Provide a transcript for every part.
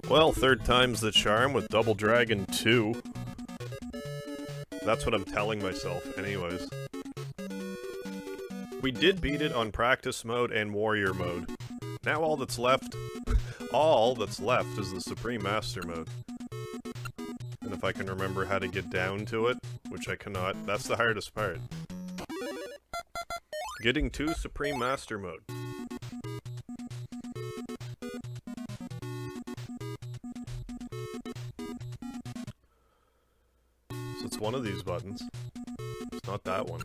Well, third time's the charm with Double Dragon 2. That's what I'm telling myself, anyways. We did beat it on practice mode and warrior mode. Now all that's left is the Supreme Master mode. And if I can remember how to get down to it, which I cannot, that's the hardest part. Getting to Supreme Master mode. So it's one of these buttons. It's not that one.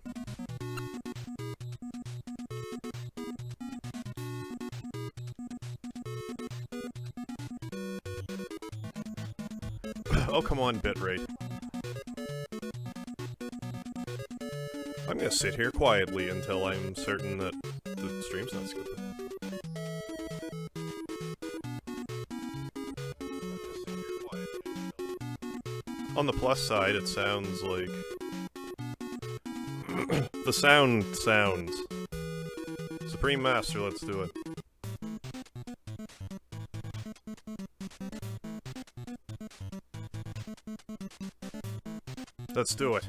Oh, come on, bitrate. I'm gonna sit here quietly until I'm certain that the stream's not skipping. On the plus side, it sounds like... the sound sounds. Supreme Master, let's do it. Let's do it.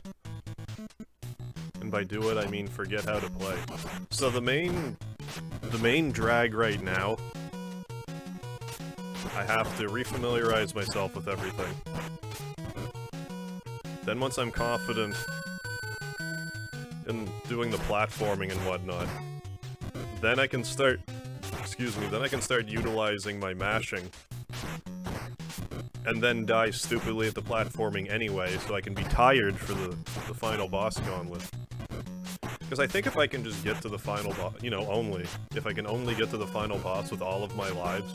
And by do it, I mean forget how to play. So the main drag right now, I have to refamiliarize myself with everything. Then once I'm confident in doing the platforming and whatnot, then I can start, then I can start utilizing my mashing. And then die stupidly at the platforming anyway, so I can be tired for the final boss gauntlet. Because I think if I can just get to the final boss, if I can only get to the final boss with all of my lives,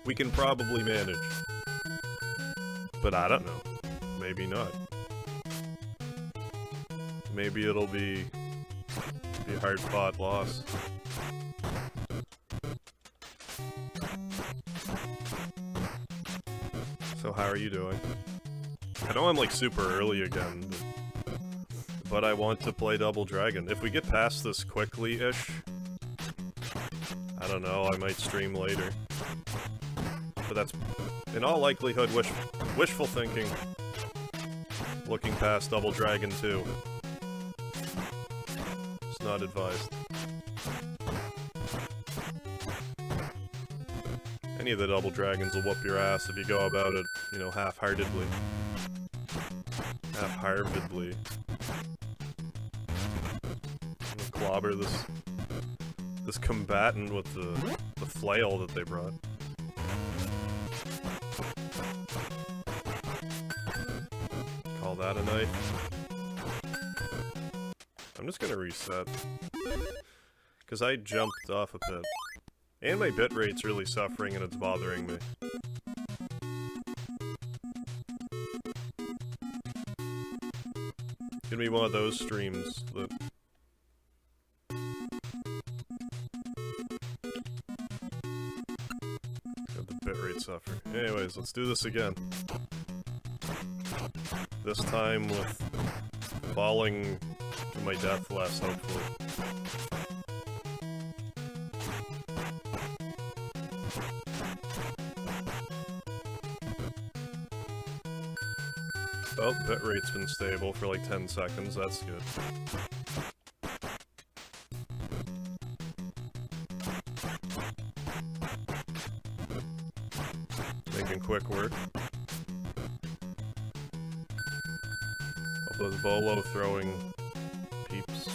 we can probably manage. But I don't know. Maybe not. Maybe it'll be a hard-fought loss. So how are you doing? I know I'm like super early again, but I want to play Double Dragon. If we get past this quickly-ish, I don't know, I might stream later. But that's, in all likelihood, wishful thinking. Looking past Double Dragon 2. It's not advised. Any of the Double Dragons will whoop your ass if you go about it, half-heartedly. Half-heartedly. Clobber this combatant with the flail that they brought. Call that a night. I'm just gonna reset. Because I jumped off a pit. And my bitrate's really suffering and it's bothering me. It's gonna be one of those streams that... Got the bitrate suffer. Anyways, let's do this again. This time with falling to my death less, hopefully. Oh, bitrate's been stable for like 10 seconds, that's good. Making quick work. Of those bolo throwing peeps.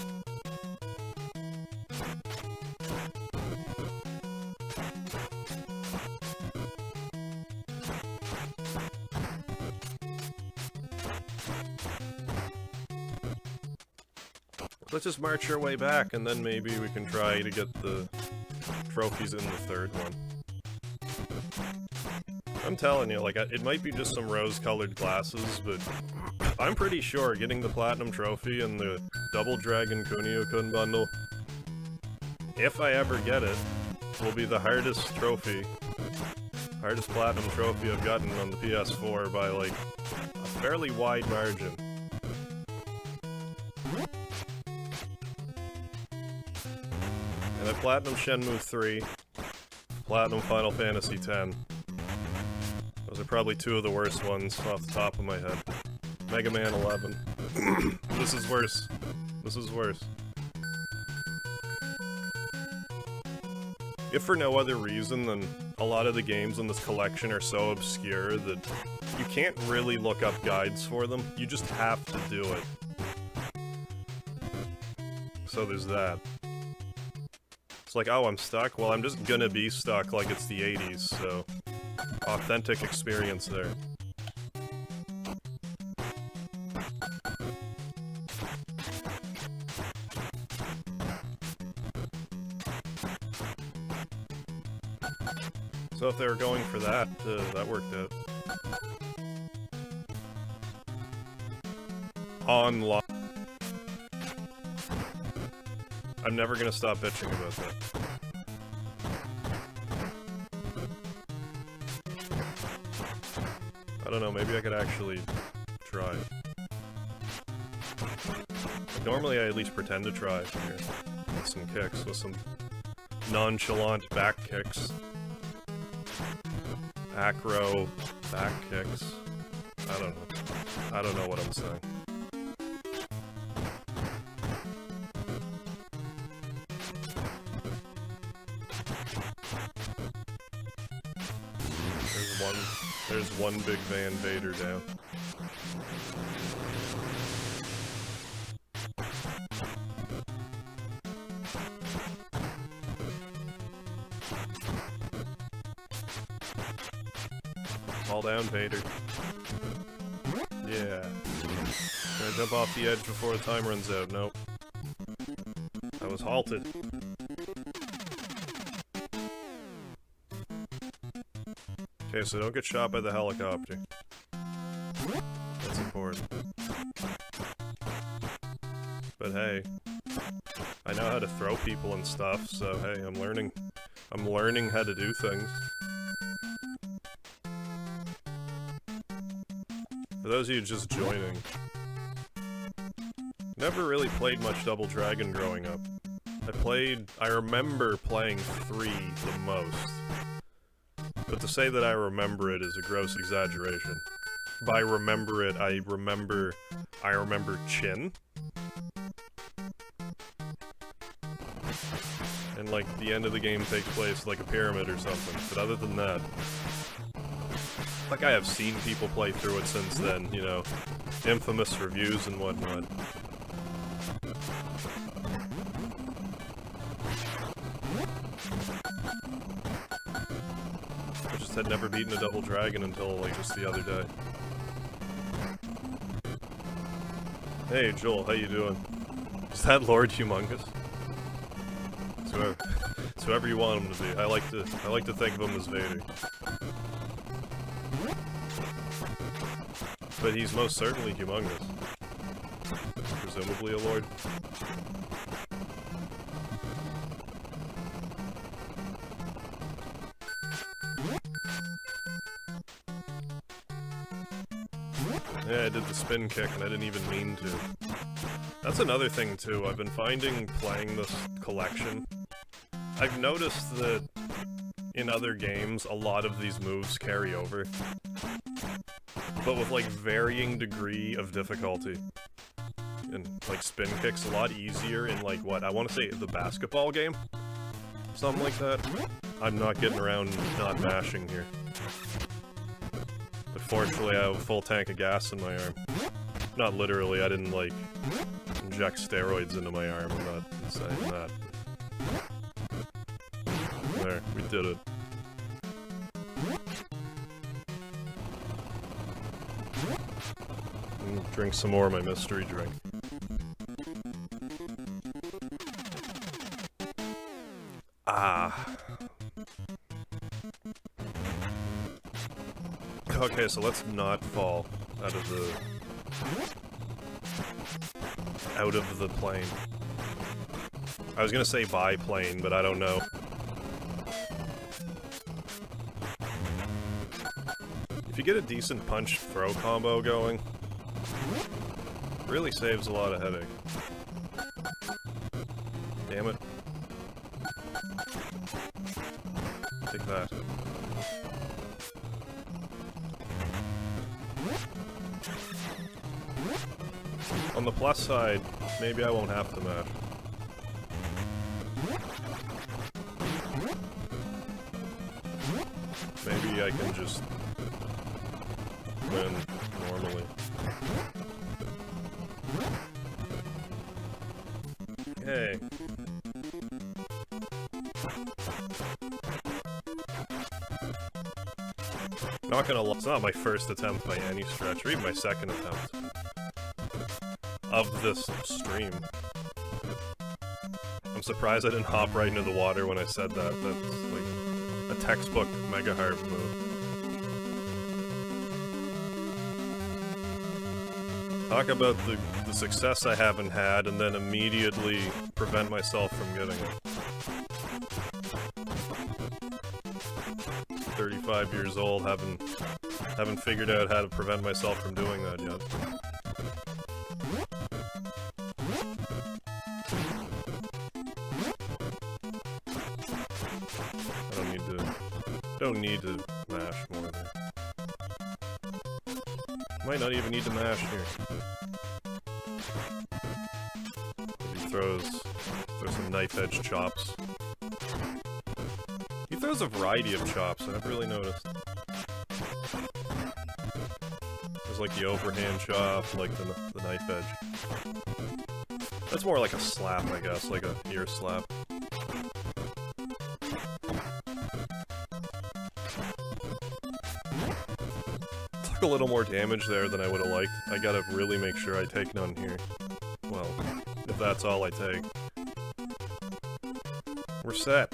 Let's just march our way back, and then maybe we can try to get the trophies in the third one. I'm telling you, like, it might be just some rose-colored glasses, but I'm pretty sure getting the Platinum Trophy and the Double Dragon Kunio-kun bundle, if I ever get it, will be the hardest trophy, hardest Platinum Trophy I've gotten on the PS4 by, like, a fairly wide margin. And I Platinum Shenmue 3, Platinum Final Fantasy X, Those are probably two of the worst ones off the top of my head. Mega Man 11. This is worse. This is worse. If for no other reason than a lot of the games in this collection are so obscure that you can't really look up guides for them. You just have to do it. So there's that. It's like, oh, I'm stuck? Well, I'm just gonna be stuck like it's the 80s, so... authentic experience there. So if they were going for that, that worked out. Online. I'm never gonna stop bitching about that. I don't know, maybe I could actually try. Normally I at least pretend to try here. With some kicks, with some nonchalant back kicks. Acro back kicks. I don't know. I don't know what I'm saying. There's one big Van Vader down. Fall down, Vader. Yeah. Gonna jump off the edge before the time runs out. Nope. I was halted. Okay, so don't get shot by the helicopter. That's important. But hey, I know how to throw people and stuff, so hey, I'm learning how to do things. For those of you just joining, never really played much Double Dragon growing up. I remember playing 3 the most. But to say that I remember it is a gross exaggeration. By remember it, I remember Chin. And like, the end of the game takes place like a pyramid or something. But other than that, like I have seen people play through it since then, you know, infamous reviews and whatnot. I just had never beaten a Double Dragon until, like, just the other day. Hey, Joel, how you doing? Is that Lord Humongous? It's whoever you want him to be. I like to think of him as Vader. But he's most certainly humongous. Presumably a lord. Yeah, I did the spin kick and I didn't even mean to. That's another thing too, I've been finding playing this collection. I've noticed that in other games, a lot of these moves carry over. But with like varying degree of difficulty. And like spin kicks a lot easier in like what, I want to say the basketball game? Something like that. I'm not getting around not mashing here. But fortunately I have a full tank of gas in my arm. Not literally, I didn't like inject steroids into my arm, I'm not saying that. There, we did it. Drink some more of my mystery drink. Ah. Okay, so let's not fall out of the plane. I was gonna say biplane, but I don't know. If you get a decent punch throw combo going, really saves a lot of headache. Damn it. Take that. On the plus side, maybe I won't have to mash. Maybe I can just win normally. Hey. Not gonna lie, it's not my first attempt by any stretch, or even my second attempt of this stream. I'm surprised I didn't hop right into the water when I said that. That's like a textbook Mega Harp move. Talk about the success I haven't had and then immediately prevent myself from getting it. 35 years old, haven't figured out how to prevent myself from doing that yet. Don't need to mash more there. Might not even need to mash here. He throws some knife edge chops. He throws a variety of chops, I never really noticed. There's like the overhand chop, like the knife edge. That's more like a slap, I guess, like a ear slap. Took a little more damage there than I would have liked. I gotta really make sure I take none here. Well, if that's all I take. We're set.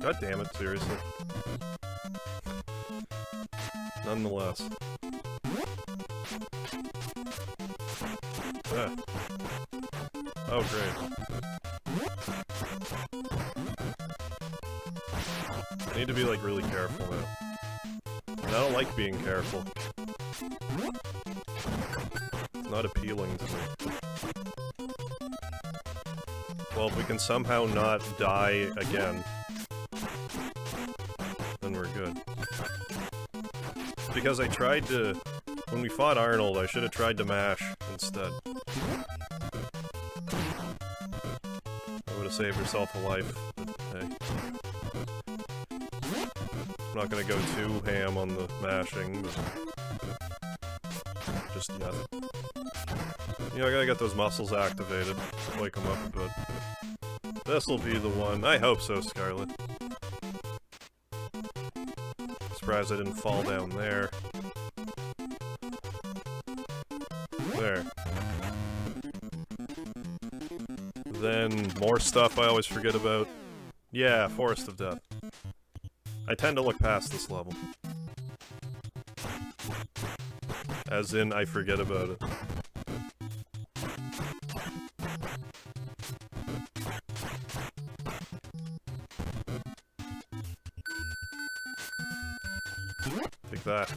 God damn it, seriously. Nonetheless. Ah. Oh, great. I need to be, like, really careful now. And I don't like being careful. It's not appealing to me. Well, if we can somehow not die again, then we're good. Because I tried to... When we fought Arnold, I should have tried to mash instead. I would have saved herself a life, but hey. I'm not gonna go too ham on the mashing, but... just yet. You know, I gotta get those muscles activated, wake them up a bit. This'll be the one. I hope so, Scarlet. Surprised I didn't fall down there. There. Then, more stuff I always forget about. Yeah, Forest of Death. I tend to look past this level. As in, I forget about it. Take that.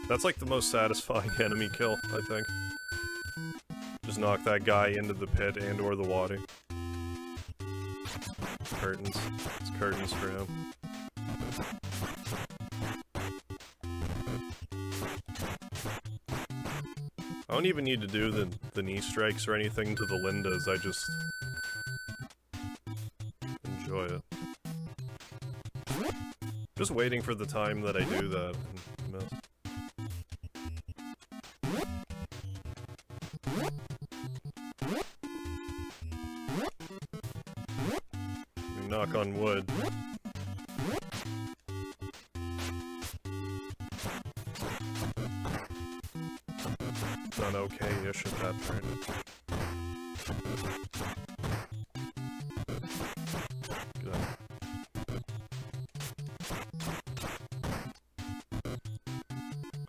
That's like the most satisfying enemy kill, I think. Just knock that guy into the pit and or the water. Curtains. It's curtains for him. I don't even need to do the knee strikes or anything to the Lindas, I just enjoy it. Just waiting for the time that I do that and miss. Knock on wood. Done okay-ish at that turn. Good.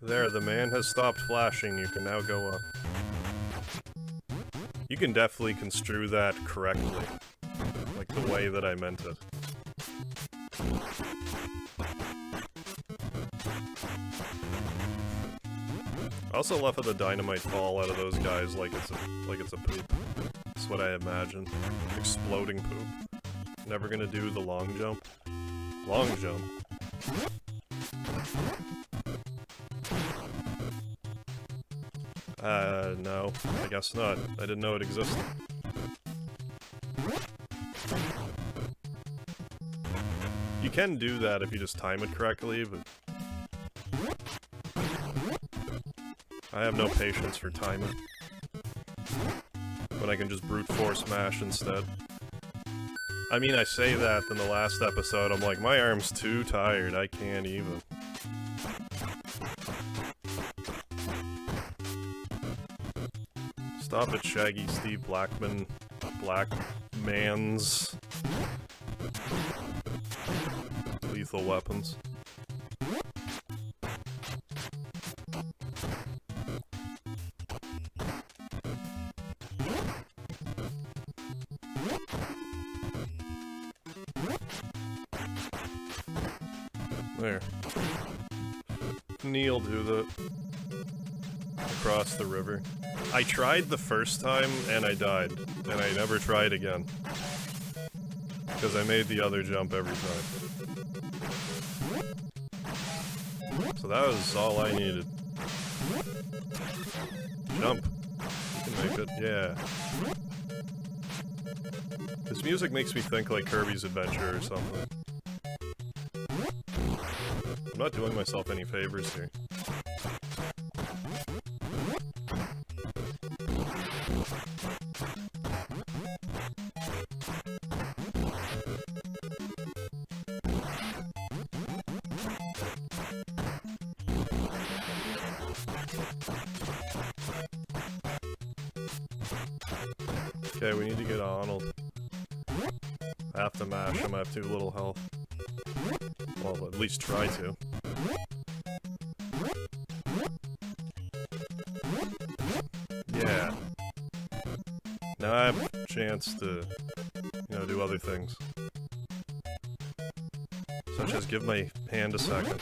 There, the man has stopped flashing. You can now go up. You can definitely construe that correctly. Like the way that I meant it. I also love how the dynamite fall out of those guys like it's a poop. That's what I imagine. Exploding poop. Never gonna do the long jump. Long jump. No. I guess not. I didn't know it existed. You can do that if you just time it correctly, but... I have no patience for timing. When I can just brute force mash instead. I mean, I say that in the last episode, I'm like, my arm's too tired, I can't even. Stop it, Shaggy Steve Blackman. Blackman's... lethal weapons. There. Kneel to the... across the river. I tried the first time, and I died. And I never tried again. Because I made the other jump every time. So that was all I needed. Jump. You can make it, yeah. This music makes me think like Kirby's Adventure or something. I'm not doing myself any favors here. Okay, we need to get Arnold. I have to mash him, I have too little health. Well, at least try to. Yeah. Now I have a chance to, you know, do other things. Such as give my hand a second.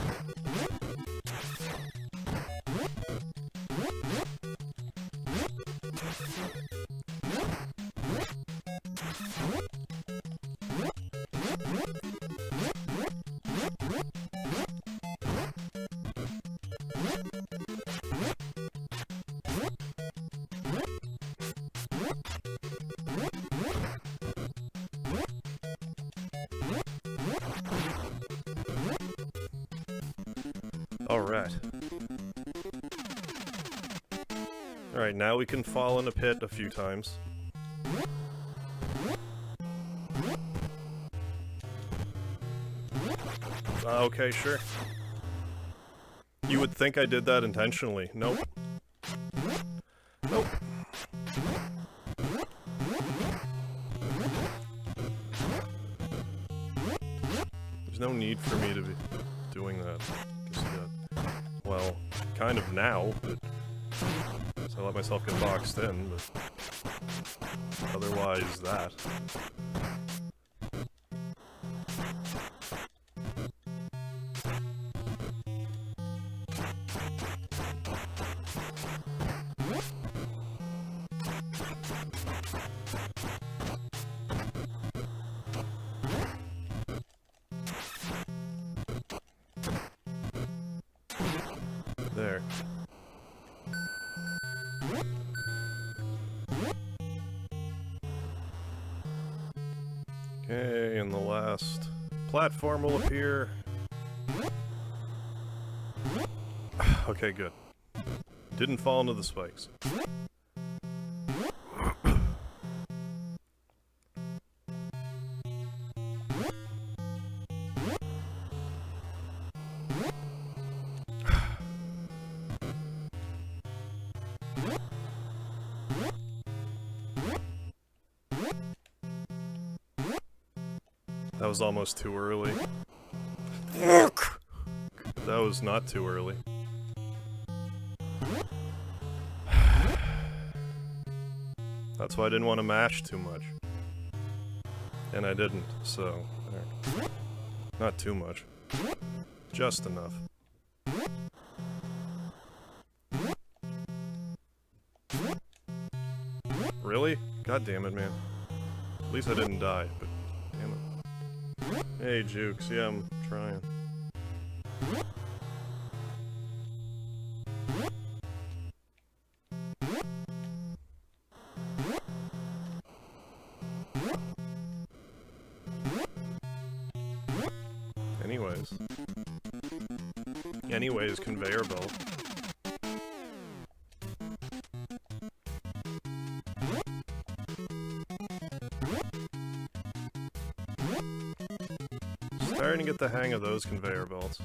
Alright. Alright, now we can fall in a pit a few times. Okay, sure. You would think I did that intentionally. Nope. Nope. There's no need for me to be doing that. Well, kind of now, but so I let myself get boxed in, but otherwise that. There. Okay, and the last platform will appear. Okay, good. Didn't fall into the spikes. That was almost too early. That was not too early. That's why I didn't want to mash too much. And I didn't, so... there. Not too much. Just enough. Really? God damn it, man. At least I didn't die, but... damn it. Hey, Jukes. Yeah, I'm trying. anyways. Anyways, conveyor belt. Starting to get the hang of those conveyor belts.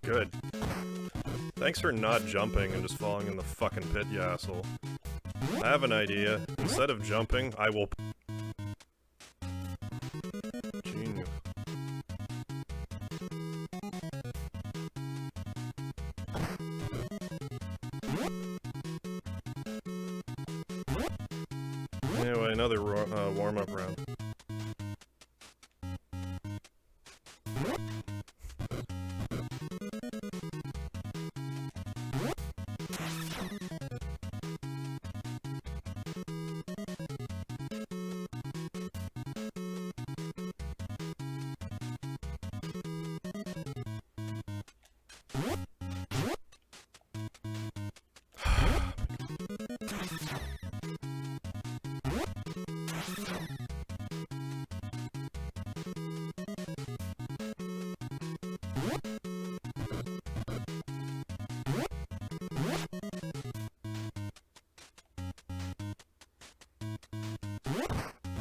Good. Thanks for not jumping and just falling in the fucking pit, you asshole. I have an idea. Instead of jumping, I will... Genius. Anyway, another warm-up round.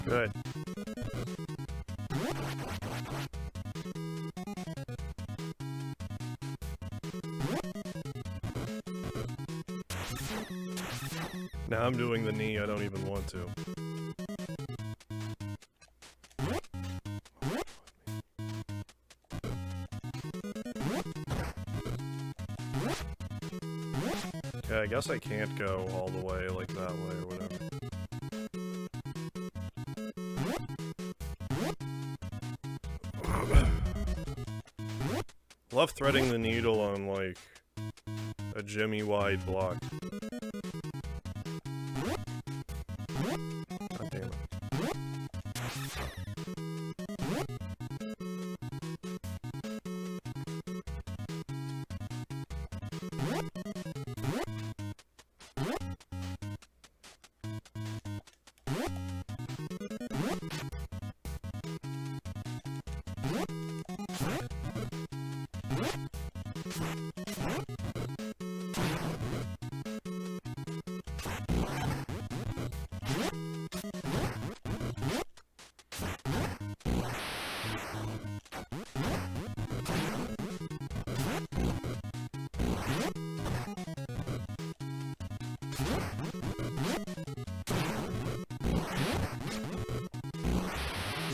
Good. Now I'm doing the knee I don't even want to. Okay, I guess I can't go all the way like that way or whatever. Love threading the needle on, like, a Jimmy-wide block. God damn it.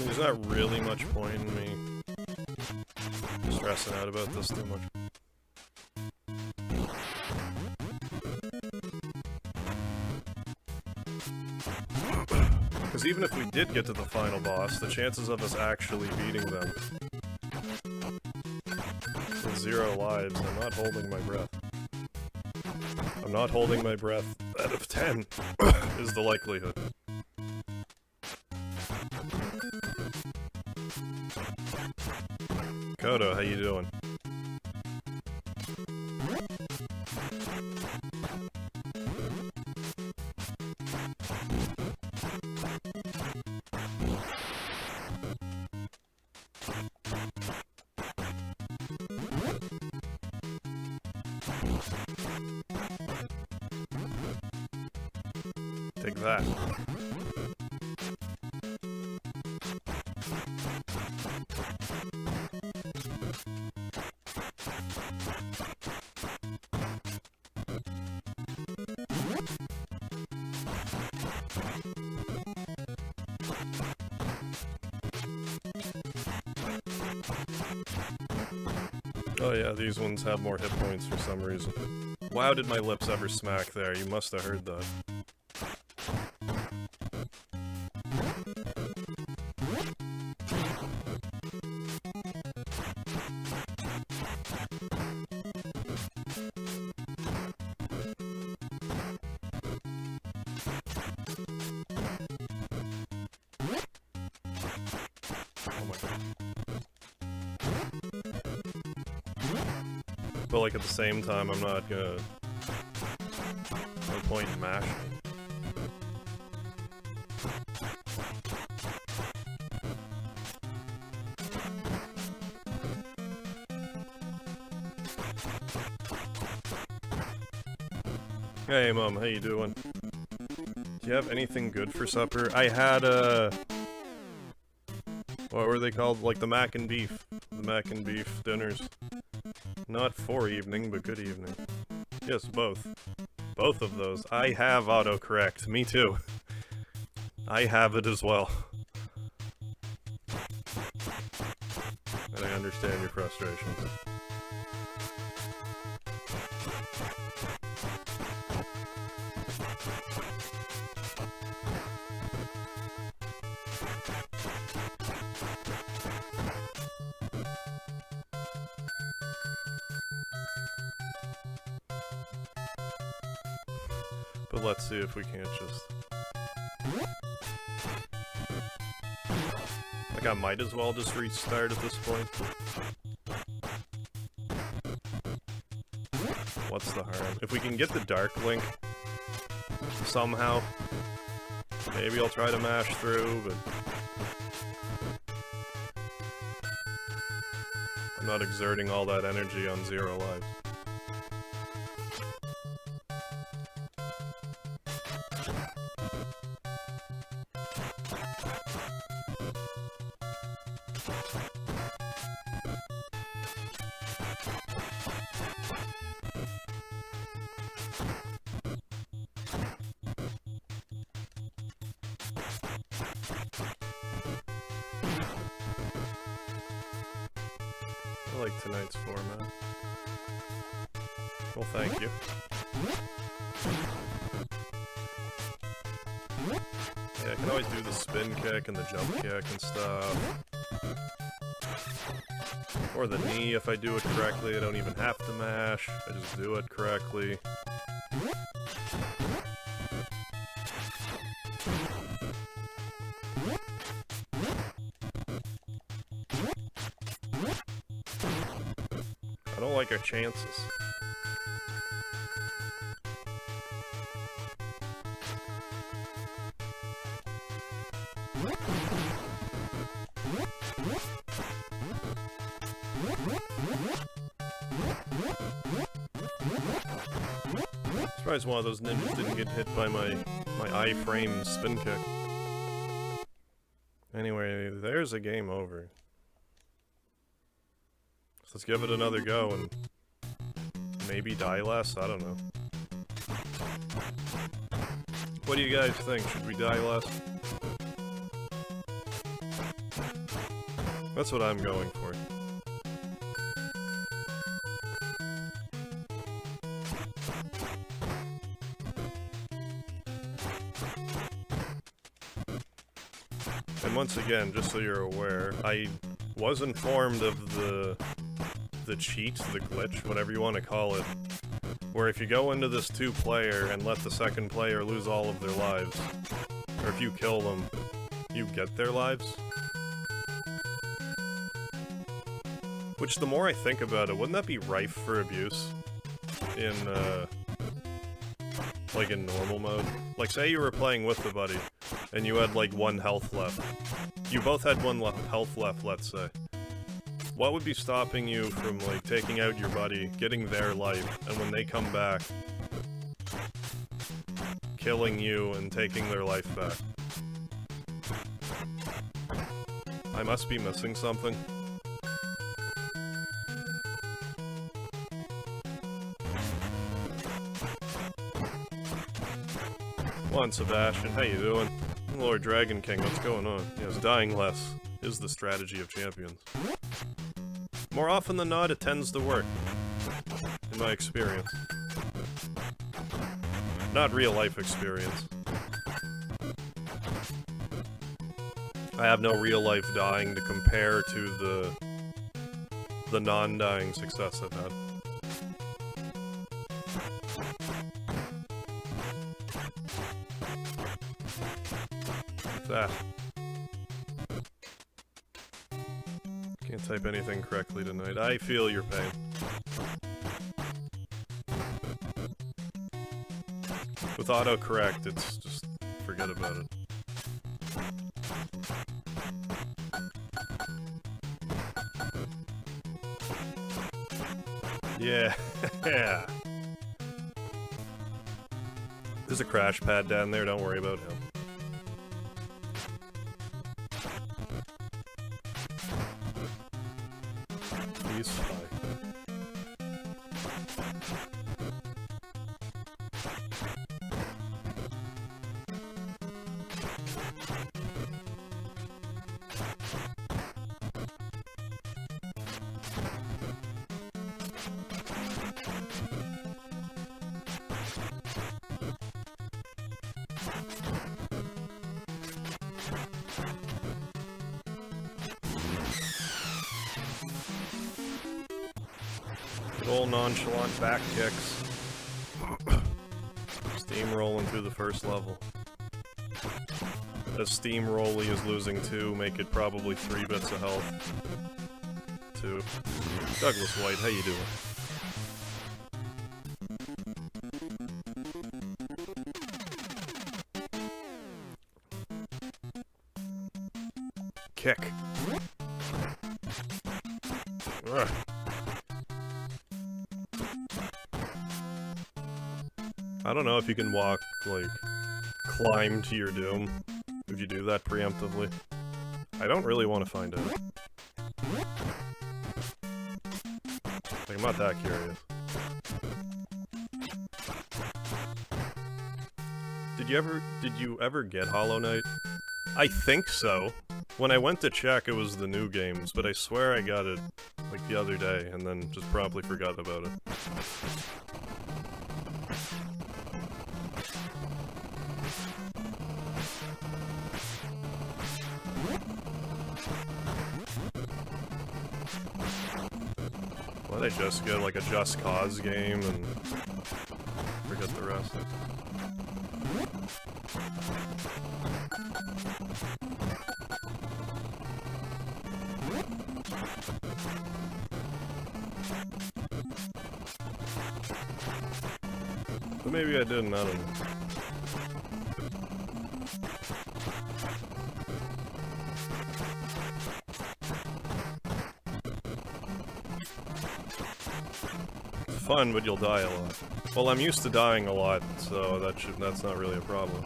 There's not really much point in me stressing out about this too much. Because even if we did get to the final boss, the chances of us actually beating them with 0 lives, I'm not holding my breath. I'm not holding my breath out of 10 is the likelihood. Kodo, how you doing? Take that. Oh yeah, these ones have more hit points for some reason. Wow, did my lips ever smack there? You must have heard that. Oh my god. But like at the same time, I'm not gonna... No point in mashing. Hey Mom, how you doing? Do you have anything good for supper? I had what were they called? Like the mac and beef. The mac and beef dinners. Not for evening, but good evening. Yes, both. Both of those. I have autocorrect. Me too. I have it as well. And I understand your frustrations. But let's see if we can't just... Like, I might as well just restart at this point. What's the harm? If we can get the Dark Link somehow, maybe I'll try to mash through, but... I'm not exerting all that energy on 0 lives. I like tonight's format. Well, thank you. Yeah, I can always do the spin kick and the jump kick and stuff. Or the knee if I do it correctly. I don't even have to mash. I just do it correctly. I don't like our chances. Surprised one of those ninjas didn't get hit by my I-frame spin kick. Anyway, there's a game over. So let's give it another go and maybe die less? I don't know. What do you guys think? Should we die less? That's what I'm going for. And once again, just so you're aware, I was informed of the cheat, the glitch, whatever you want to call it, where if you go into this 2-player and let the second player lose all of their lives, or if you kill them, you get their lives. Which, the more I think about it, wouldn't that be rife for abuse in, like in normal mode? Like, say you were playing with a buddy, and you had, like, 1 health left. You both had 1 health left, let's say. What would be stopping you from, like, taking out your buddy, getting their life, and when they come back, killing you and taking their life back? I must be missing something. Come on, Sebastian, how you doing? Lord Dragon King, what's going on? Yes, dying less is the strategy of champions. More often than not, it tends to work, in my experience. Not real-life experience. I have no real-life dying to compare to the non-dying success I've had. That. Can't type anything correctly tonight. I feel your pain. With autocorrect, it's just... forget about it. Yeah. Yeah. There's a crash pad down there, don't worry about him. He's fine. Good old nonchalant back kicks. Steamrolling through the first level. As Steamrolly is losing 2, make it probably 3 bits of health. 2. Douglas White, how you doing? Kick. Ugh. I don't know if you can walk, like, climb to your doom, if you do that preemptively. I don't really want to find out. Like, I'm not that curious. Did you ever get Hollow Knight? I think so. When I went to check, it was the new games, but I swear I got it, like, the other day, and then just promptly forgot about it. Why did I just get, like, a Just Cause game and forget the rest? But maybe I didn't, I don't know. It's fun, but you'll die a lot. Well, I'm used to dying a lot, so that's not really a problem.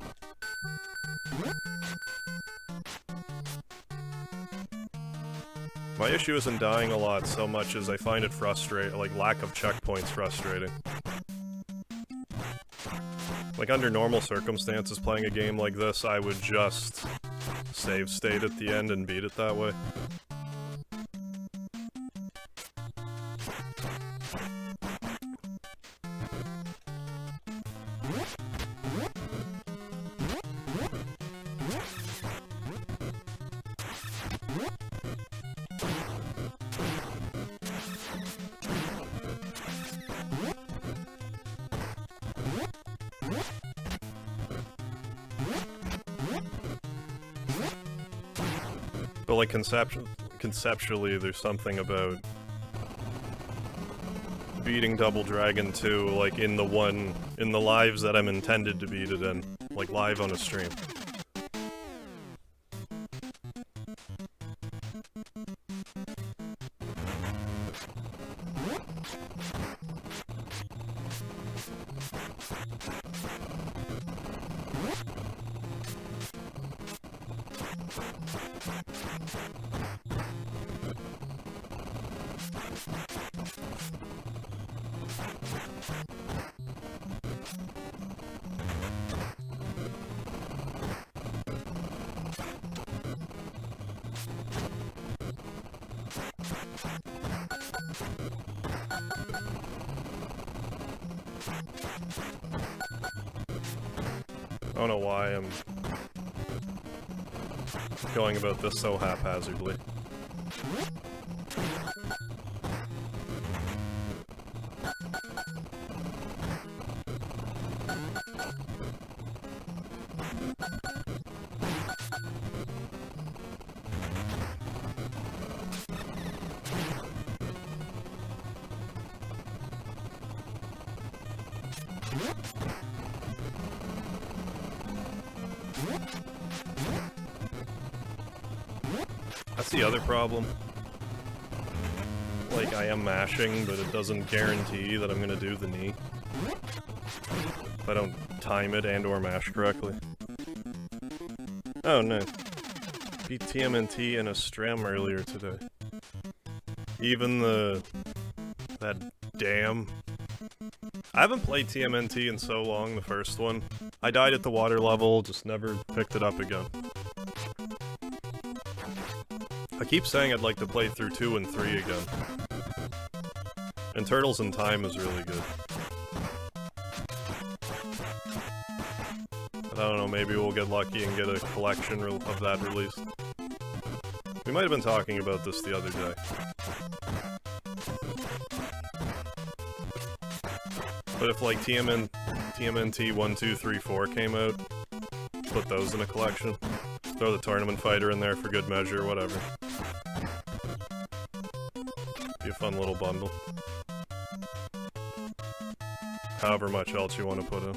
My issue isn't dying a lot so much as I find it frustrating, like lack of checkpoints frustrating. Like under normal circumstances playing a game like this, I would just save state at the end and beat it that way. But like conceptually, there's something about beating Double Dragon 2, like in the lives that I'm intended to beat it in, like live on a stream. I don't know why I'm going about this so haphazardly. That's the other problem. Like, I am mashing, but it doesn't guarantee that I'm gonna do the knee. If I don't time it and or mash correctly. Oh, no. Beat TMNT in a stram earlier today. Even that damn... I haven't played TMNT in so long, the first one. I died at the water level, just never picked it up again. I keep saying I'd like to play through 2 and 3 again. And Turtles in Time is really good. But I don't know, maybe we'll get lucky and get a collection of that released. We might have been talking about this the other day. But if like TMNT 1, 2, 3, 4 came out, put those in a collection. Throw the Tournament Fighter in there for good measure, whatever. Be a fun little bundle. However much else you want to put in.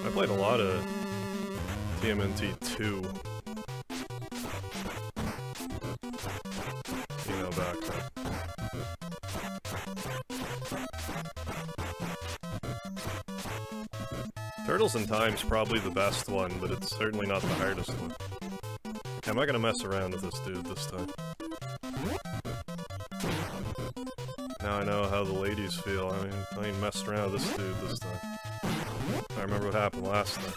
I played a lot of TMNT 2. You know, back then. Turtles in Time's probably the best one, but it's certainly not the hardest one. I'm not gonna mess around with this dude this time. Now I know how the ladies feel. I ain't messed around with this dude this time. I remember what happened last time.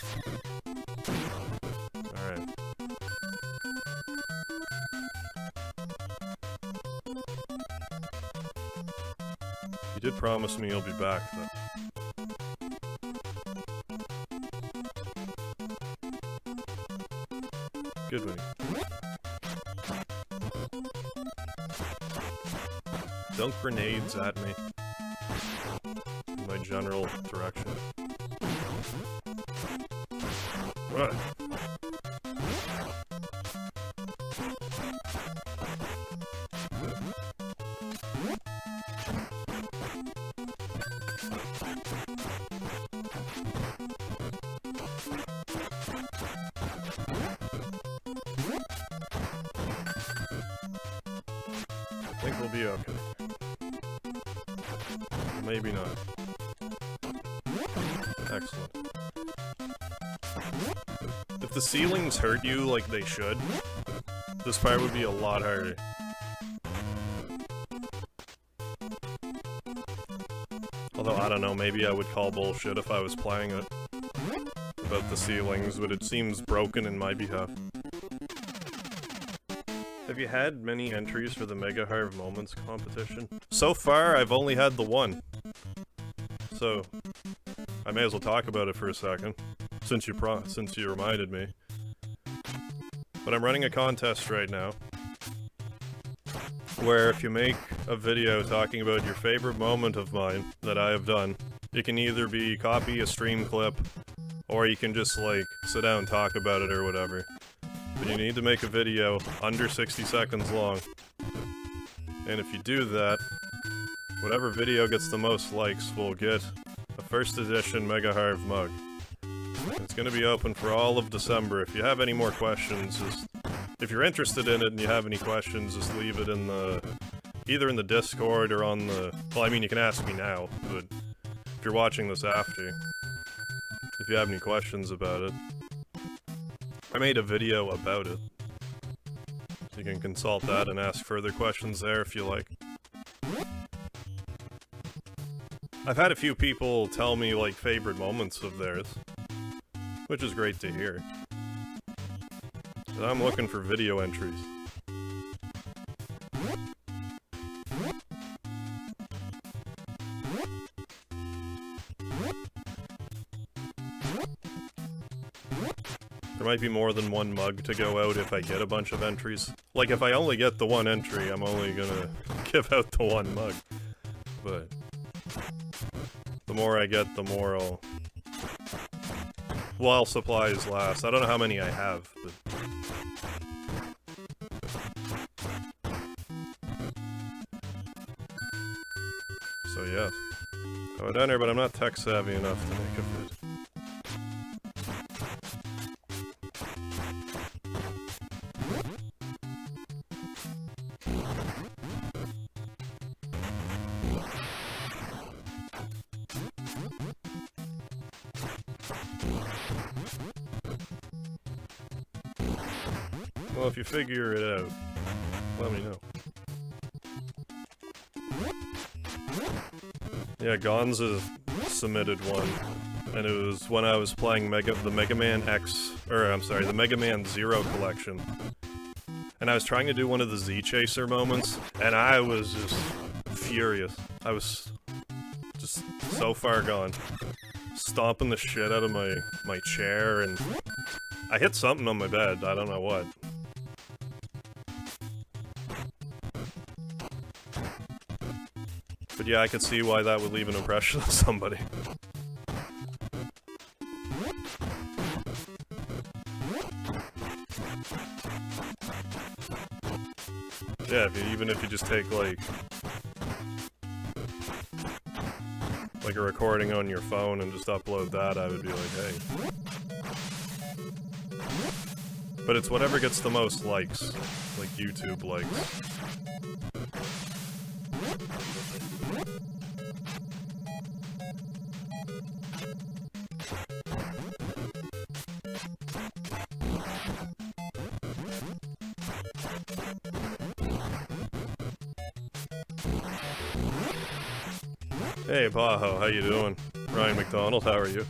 Alright. You did promise me you'll be back, though. Good one. Dunk grenades at me. In my general direction. What? I think we'll be okay. Maybe not. Excellent. If the ceilings hurt you like they should, this part would be a lot harder. Although, I don't know, maybe I would call bullshit if I was playing it. About the ceilings, but it seems broken in my behalf. Have you had many entries for the Mega Harv Moments competition? So far, I've only had the one. So, I may as well talk about it for a second, since you reminded me. But I'm running a contest right now, where if you make a video talking about your favorite moment of mine that I have done, it can either be copy a stream clip, or you can just, like, sit down and talk about it or whatever. But you need to make a video under 60 seconds long. And if you do that, whatever video gets the most likes will get a first edition Mega Harv mug. It's gonna be open for all of December. If you have any more questions, if you're interested in it and you have any questions, just leave it in the... either in the Discord or on the... well, I mean, you can ask me now, but if you're watching this after, if you have any questions about it, I made a video about it. So you can consult that and ask further questions there if you like. I've had a few people tell me, like, favorite moments of theirs, which is great to hear. But I'm looking for video entries. There might be more than one mug to go out if I get a bunch of entries. Like, if I only get the one entry, I'm only gonna give out the one mug. But the more I get, the more I'll... while supplies last. I don't know how many I have, but... So yeah. I would enter, but I'm not tech savvy enough to make a vid. Well, if you figure it out, let me know. Yeah, Gonza submitted one, and it was when I was playing the Mega Man X, or I'm sorry, the Mega Man Zero collection. And I was trying to do one of the Z-Chaser moments, and I was just furious. I was just so far gone. Stomping the shit out of my chair, and I hit something on my bed, I don't know what. But yeah, I could see why that would leave an impression on somebody. Yeah, even if you just take like a recording on your phone and just upload that, I would be like, hey. But it's whatever gets the most likes, like YouTube likes. Hey Bajo, how you doing? Ryan McDonald, how are you?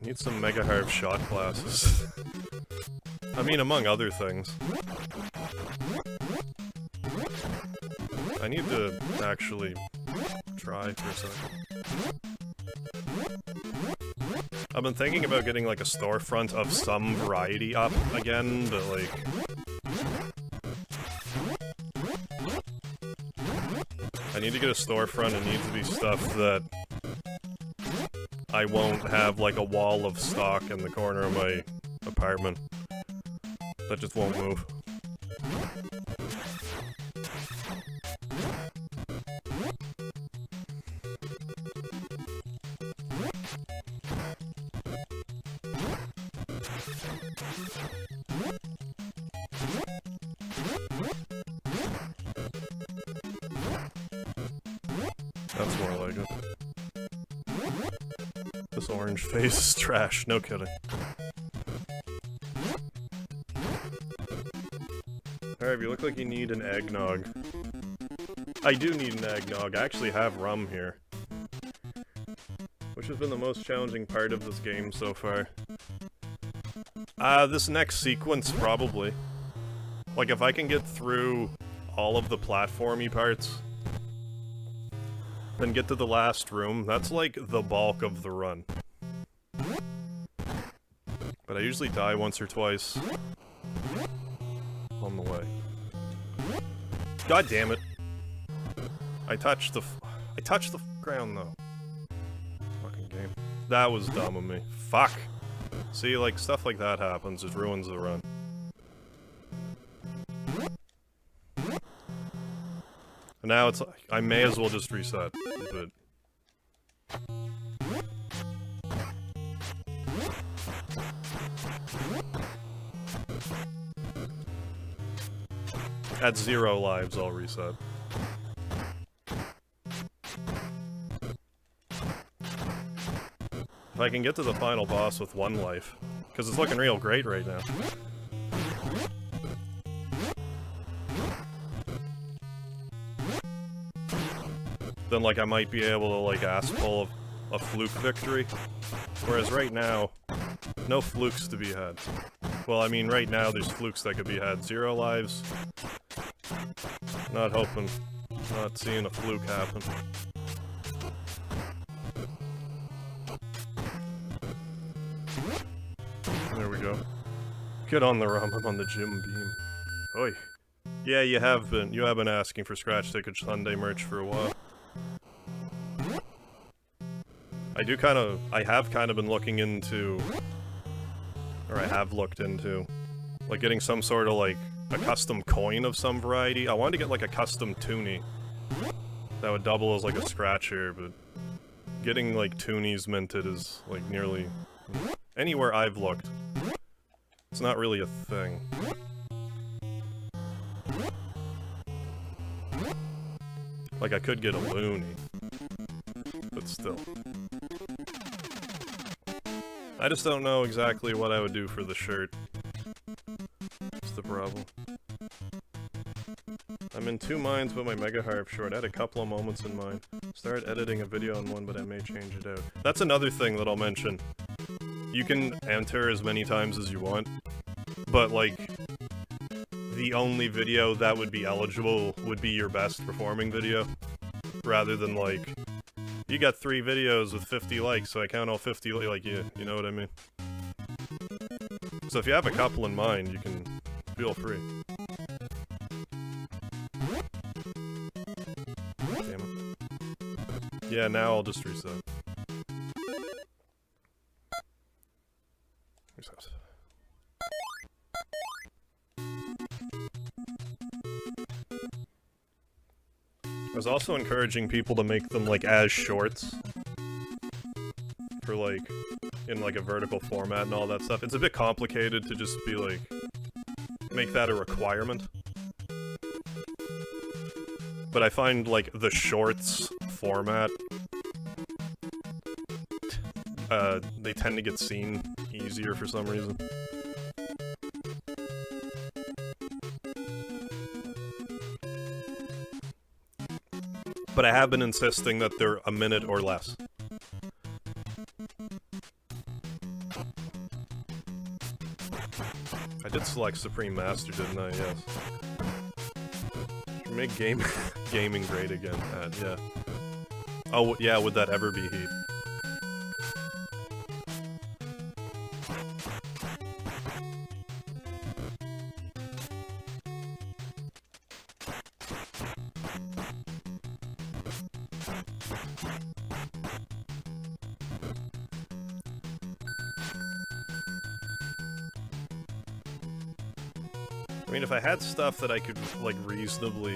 Need some Mega Harv shot classes. I mean, among other things. I need to actually try for a second. I've been thinking about getting like a storefront of some variety up again, but like... I need to get a storefront. It needs to be stuff that I won't have like a wall of stock in the corner of my apartment that just won't move. That's more like it. This orange face is trash, no kidding. Alright, you look like you need an eggnog. I do need an eggnog. I actually have rum here. Which has been the most challenging part of this game so far. This next sequence, probably. Like, if I can get through all of the platformy parts, then get to the last room, that's like the bulk of the run. But I usually die once or twice on the way. God damn it. I touched the ground though. Fucking game. That was dumb of me. Fuck. See, like, stuff like that happens, it ruins the run. And now it's like, I may as well just reset, but... At 0 lives, I'll reset. If I can get to the final boss with 1 life, because it's looking real great right now. Then, like, I might be able to, like, ask pull a fluke victory. Whereas right now, no flukes to be had. Well, I mean, right now there's flukes that could be had. 0 lives. Not hoping, not seeing a fluke happen. There we go. Get on the rum, I'm on the gym beam. Oi. Yeah, you have been asking for Scratch Ticket Sunday merch for a while. I have kind of been looking into, or I have looked into, like getting some sort of like a custom coin of some variety. I wanted to get like a custom toonie. that would double as like a scratcher, but getting like toonies minted is like nearly anywhere I've looked. It's not really a thing. Like I could get a loony, but still. I just don't know exactly what I would do for the shirt. That's the problem. I'm in 2 minds but my Mega Harp short. I had a couple of moments in mind. Started editing a video on one, but I may change it out. That's another thing that I'll mention. You can enter as many times as you want, but like, the only video that would be eligible would be your best performing video, rather than like, you got 3 videos with 50 likes, so I count all 50, like, you know what I mean? So if you have a couple in mind, you can feel free. Damn it. Yeah, now I'll just reset. Reset. I was also encouraging people to make them, like, as shorts. For, like, in, like, a vertical format and all that stuff. It's a bit complicated to just be, like, make that a requirement. But I find, like, the shorts format, they tend to get seen easier for some reason. But I have been insisting that they're a minute or less. I did select Supreme Master, didn't I? Yes. Should make gaming great again, yeah. Oh, yeah, would that ever be Heat? I mean, if I had stuff that I could, like, reasonably...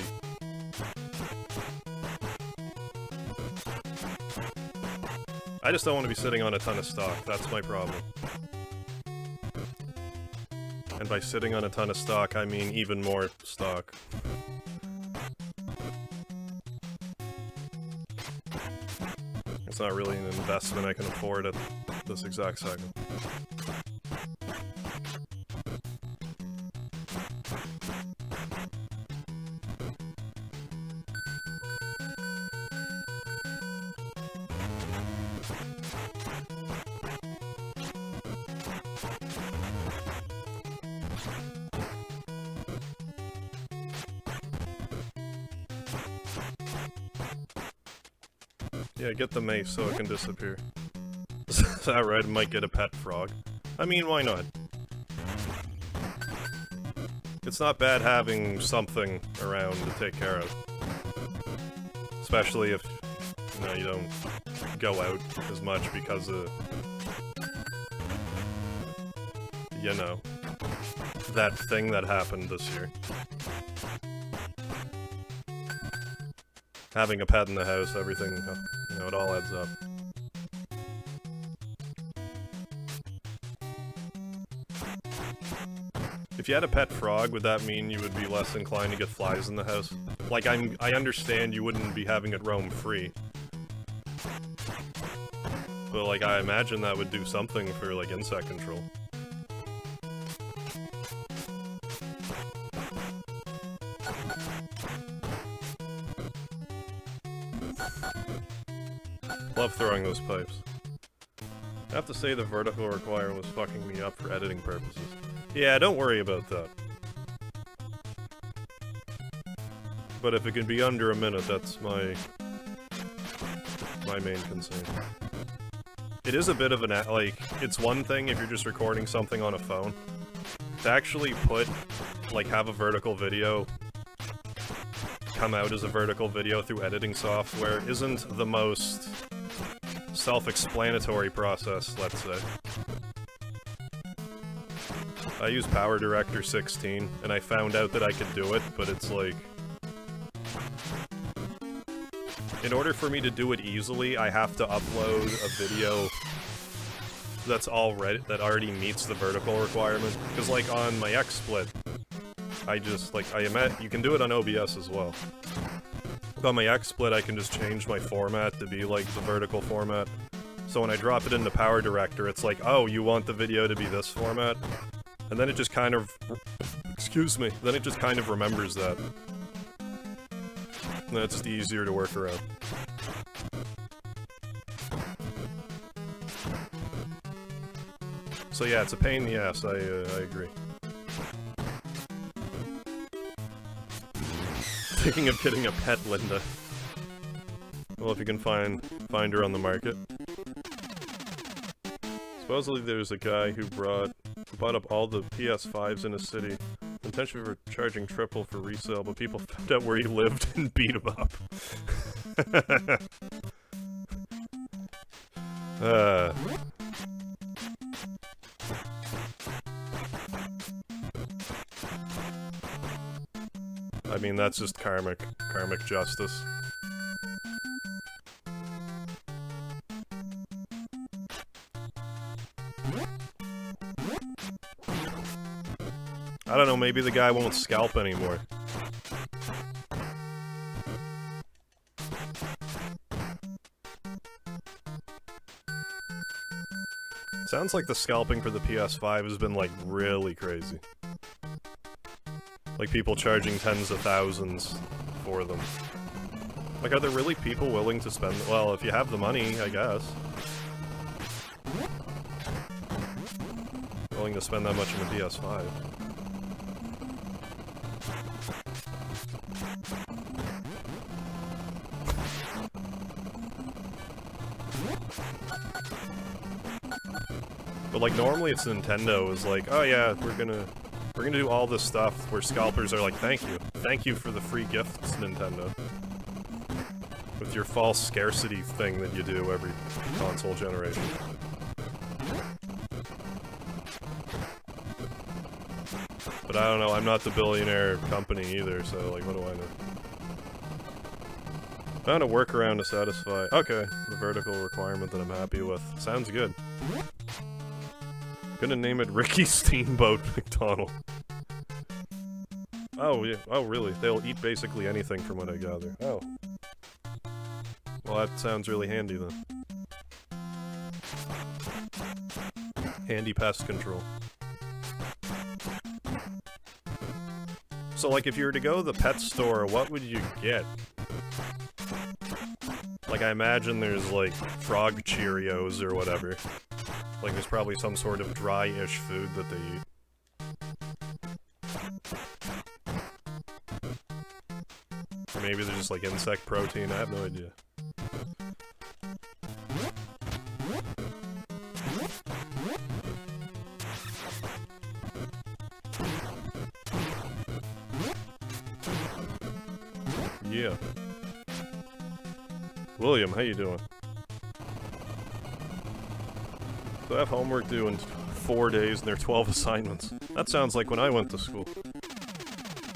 I just don't want to be sitting on a ton of stock, that's my problem. And by sitting on a ton of stock, I mean even more stock. It's not really an investment I can afford at this exact second. Yeah, get the mace so it can disappear. Is that right? I might get a pet frog. I mean, why not? It's not bad having something around to take care of. Especially if, you know, you don't go out as much because of, you know, that thing that happened this year. Having a pet in the house, everything, you know, it all adds up. If you had a pet frog, would that mean you would be less inclined to get flies in the house? Like, I understand you wouldn't be having it roam free. But, like, I imagine that would do something for, like, insect control. Love throwing those pipes. I have to say the vertical requirement was fucking me up for editing purposes. Yeah, don't worry about that. But if it can be under a minute, that's my main concern. It is a bit of an, like, it's one thing if you're just recording something on a phone. To actually put, like, have a vertical video come out as a vertical video through editing software isn't the most self-explanatory process, let's say. I use Power Director 16, and I found out that I could do it, but it's like... in order for me to do it easily, I have to upload a video that already meets the vertical requirement. Because, like, on my XSplit, you can do it on OBS as well. On my XSplit, I can just change my format to be, like, the vertical format. So when I drop it into Power Director, it's like, oh, you want the video to be this format? And then it just kind of... excuse me. Then it just kind of remembers that. And then it's just easier to work around. So yeah, it's a pain in the ass, I agree. Thinking of getting a pet, Linda. Well, if you can find her on the market. Supposedly there's a guy who bought up all the PS5s in a city, intentionally for charging triple for resale, but people found out where he lived and beat him up. I mean, that's just karmic justice. I don't know, maybe the guy won't scalp anymore. Sounds like the scalping for the PS5 has been, like, really crazy. Like, people charging tens of thousands for them. Like, are there really people willing to spend... Well, if you have the money, I guess. Willing to spend that much on a PS5. But, like, normally it's Nintendo is like, oh yeah, we're gonna do all this stuff where scalpers are like, thank you for the free gifts, Nintendo. With your false scarcity thing that you do every console generation. But I don't know, I'm not the billionaire company either, so, like, what do I know? Found a workaround to satisfy... Okay, the vertical requirement that I'm happy with. Sounds good. Gonna name it Ricky Steamboat McDonald. Oh, yeah. Oh, really? They'll eat basically anything from what I gather. Oh. Well, that sounds really handy, then. Handy pest control. So, like, if you were to go to the pet store, what would you get? Like, I imagine there's, like, frog Cheerios or whatever. Like, there's probably some sort of dry-ish food that they eat. Or maybe they're just, like, insect protein, I have no idea. Yeah. William, how you doing? So I have homework due in 4 days and there are 12 assignments. That sounds like when I went to school.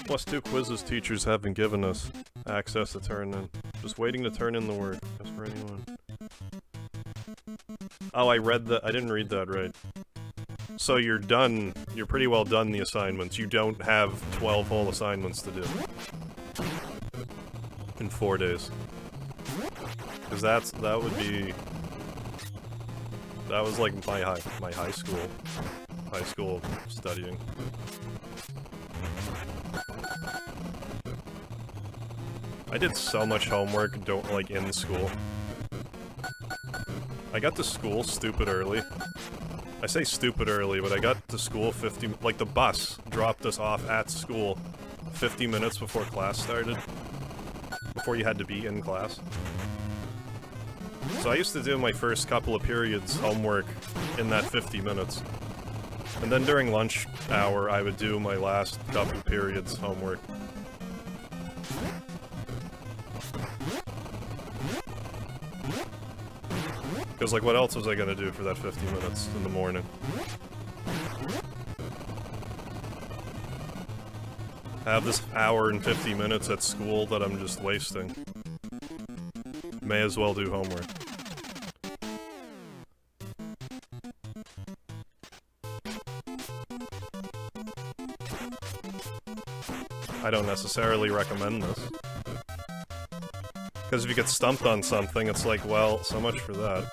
Plus 2 quizzes teachers haven't given us access to turn in. Just waiting to turn in the work. Just for anyone. Oh, I didn't read that right. So you're done. You're pretty well done the assignments. You don't have 12 whole assignments to do. In 4 days. Because that would be... That was like my high school studying. I did so much homework in school. I got to school stupid early. I say stupid early, but I got to school the bus dropped us off at school 50 minutes before class started. Before you had to be in class. So I used to do my first couple of periods homework in that 50 minutes. And then during lunch hour, I would do my last couple of periods homework. Because, like, what else was I gonna do for that 50 minutes in the morning? I have this hour and 50 minutes at school that I'm just wasting. May as well do homework. I don't necessarily recommend this. Because if you get stumped on something, it's like, well, so much for that.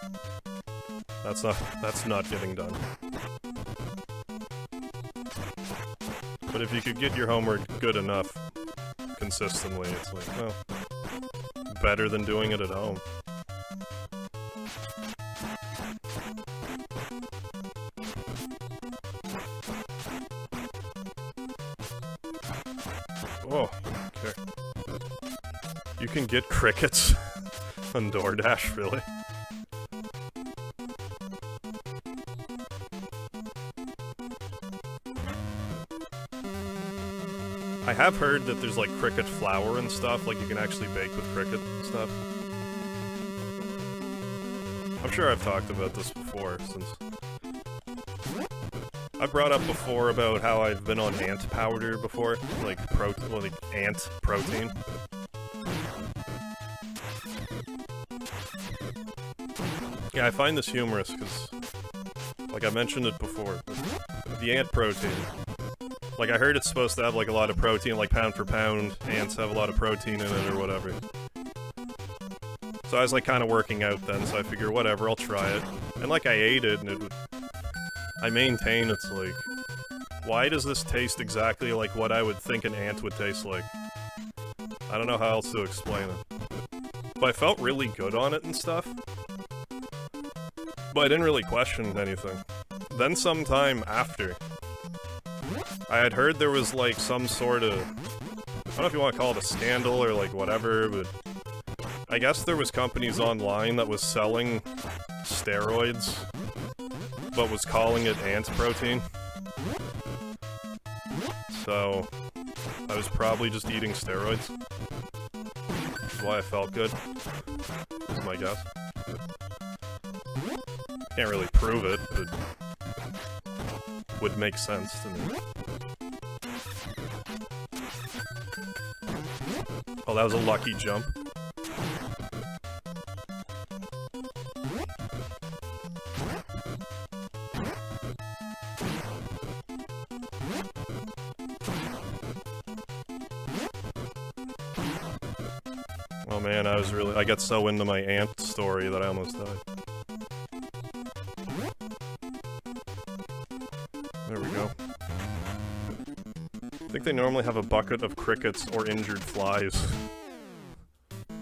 That's not getting done. But if you could get your homework good enough, consistently, it's like, well, better than doing it at home. Oh, okay. You can get crickets on DoorDash, really? I have heard that there's like cricket flour and stuff, like you can actually bake with cricket and stuff. I'm sure I've talked about this before, since I brought up before about how I've been on ant powder before, like ant protein. Yeah, I find this humorous because, like I mentioned it before, the ant protein. Like, I heard it's supposed to have, like, a lot of protein, like, pound for pound, ants have a lot of protein in it, or whatever. So I was, like, kind of working out then, so I figure, whatever, I'll try it. And, like, I ate it, and it would... I maintain it's like... Why does this taste exactly like what I would think an ant would taste like? I don't know how else to explain it. But I felt really good on it and stuff. But I didn't really question anything. Then sometime after... I had heard there was, like, some sort of... I don't know if you want to call it a scandal or, like, whatever, but... I guess there was companies online that was selling steroids, but was calling it ant protein. So... I was probably just eating steroids. That's why I felt good. Is my guess. Can't really prove it, but... would make sense to me. Oh, that was a lucky jump. Oh man, I got so into my ant story that I almost died. There we go. I think they normally have a bucket of crickets or injured flies.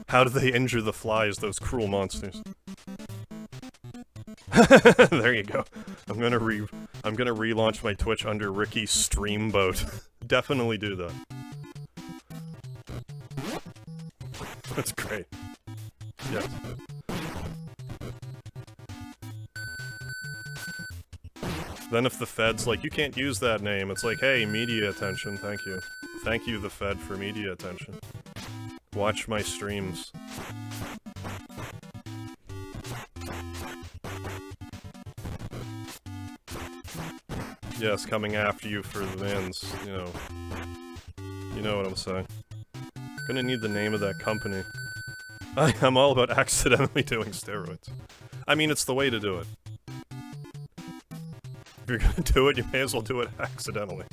How do they injure the flies, those cruel monsters? There you go. I'm gonna relaunch my Twitch under Ricky Streamboat. Definitely do that. That's great. Yes. Then if the Fed's like, you can't use that name, it's like, hey, media attention, thank you. Thank you, the Fed, for media attention. Watch my streams. Yes, coming after you for the vans, you know. You know what I'm saying. Gonna need the name of that company. I'm all about accidentally doing steroids. I mean, it's the way to do it. If you're gonna do it, you may as well do it accidentally.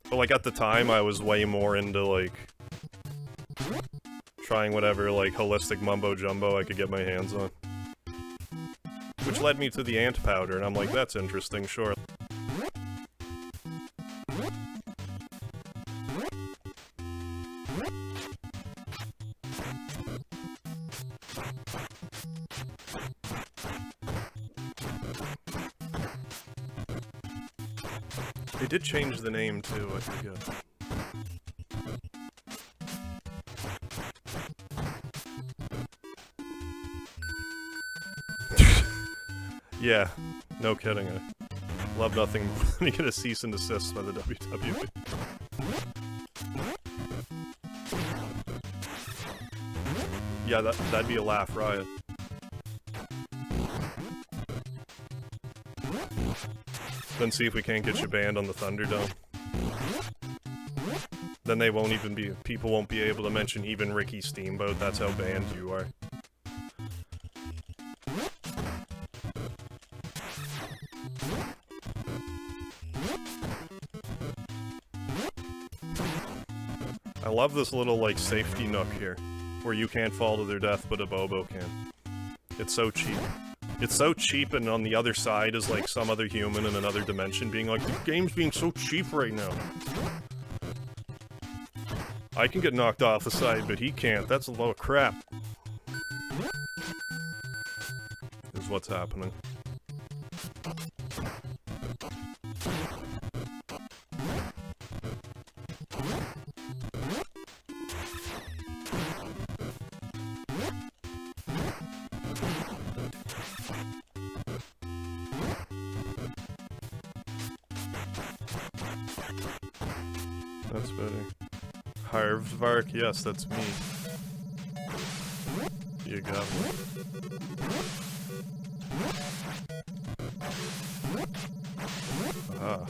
But like at the time, I was way more into like... trying whatever like holistic mumbo-jumbo I could get my hands on. Which led me to the ant powder, and I'm like, that's interesting, sure. They did change the name too, I forget. Yeah, no kidding. I love nothing more than to get a cease and desist by the WWE. Yeah, that'd be a laugh riot. Then see if we can't get you banned on the Thunderdome. Then they won't even be- people won't be able to mention even Ricky Steamboat, that's how banned you are. I love this little, like, safety nook here, where you can't fall to their death, but a Bobo can. It's so cheap. It's so cheap, and on the other side is, like, some other human in another dimension being like, the game's being so cheap right now. I can get knocked off the side, but he can't. That's a load of crap. Is what's happening. That's better. Harvvark, yes, that's me. You got me. Ah.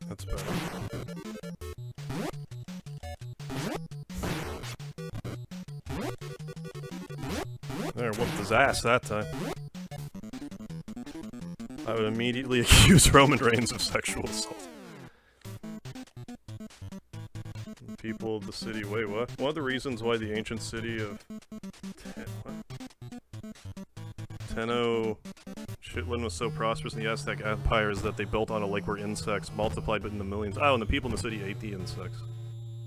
That's better. There, whooped his ass that time. I would immediately accuse Roman Reigns of sexual assault. People of the city, wait, what? One of the reasons why the ancient city of... Tenno... Chitlin was so prosperous in the Aztec Empire is that they built on a lake where insects multiplied but in the millions. Oh, and the people in the city ate the insects.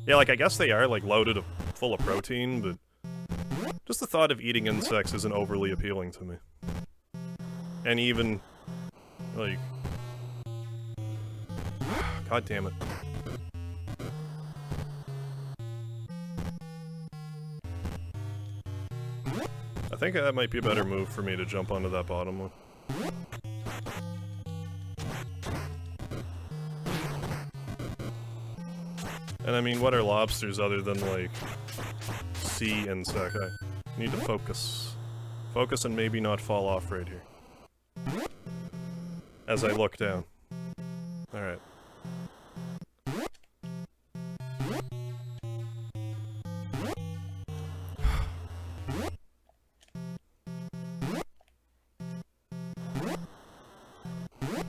Yeah, like, I guess they are, like, loaded full of protein, but... just the thought of eating insects isn't overly appealing to me. And even... like... God damn it. I think that might be a better move for me to jump onto that bottom one. And I mean, what are lobsters other than, like, sea insect? I need to focus. Focus and maybe not fall off right here. As I look down. Alright.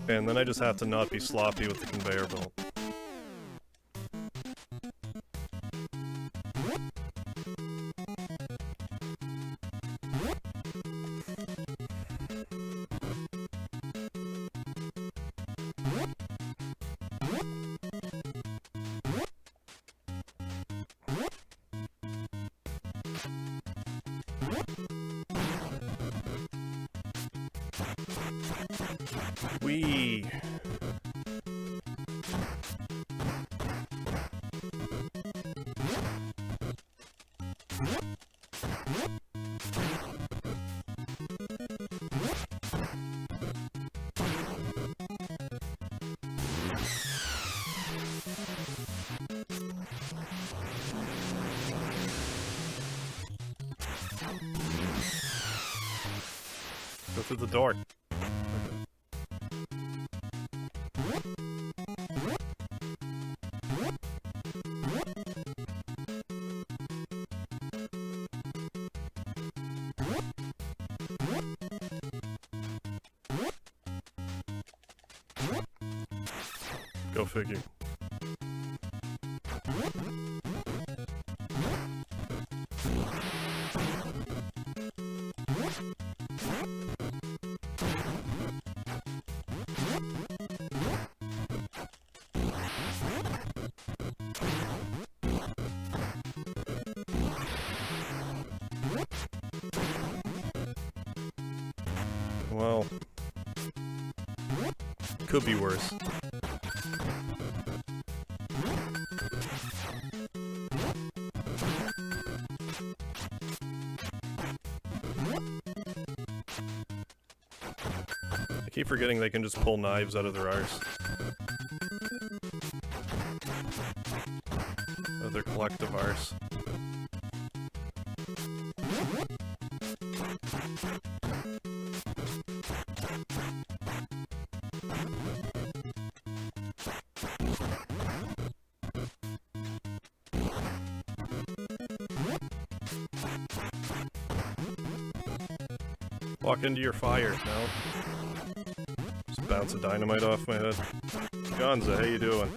And then I just have to not be sloppy with the conveyor belt. Wee. Go through the door. Go figure. Well, could be worse. Keep forgetting they can just pull knives out of their arse. Out of their collective arse. Walk into your fire, no? Just bounce a dynamite off my head. Gonza, how you doing?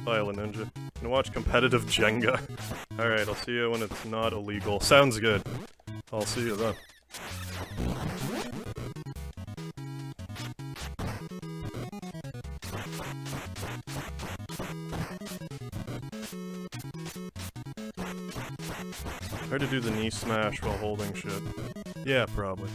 Violent Ninja. Gonna watch competitive Jenga. Alright, I'll see you when it's not illegal. Sounds good. I'll see you then. Hard to do the knee smash while holding shit. Yeah, probably.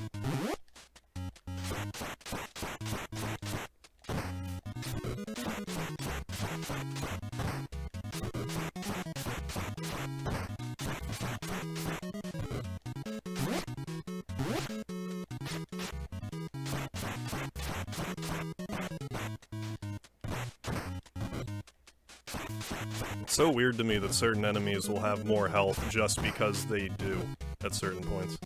It's so weird to me that certain enemies will have more health just because they do at certain points.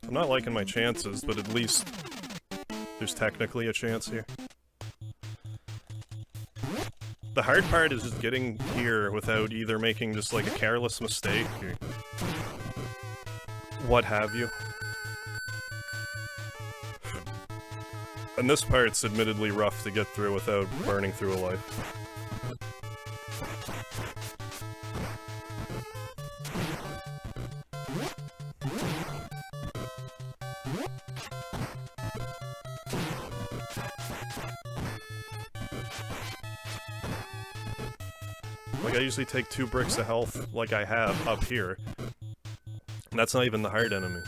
I'm not liking my chances, but at least there's technically a chance here. The hard part is just getting here without either making just like a careless mistake or what have you. And this part's admittedly rough to get through without burning through a life. Like, I usually take 2 bricks of health, like I have, up here. And that's not even the hard enemies.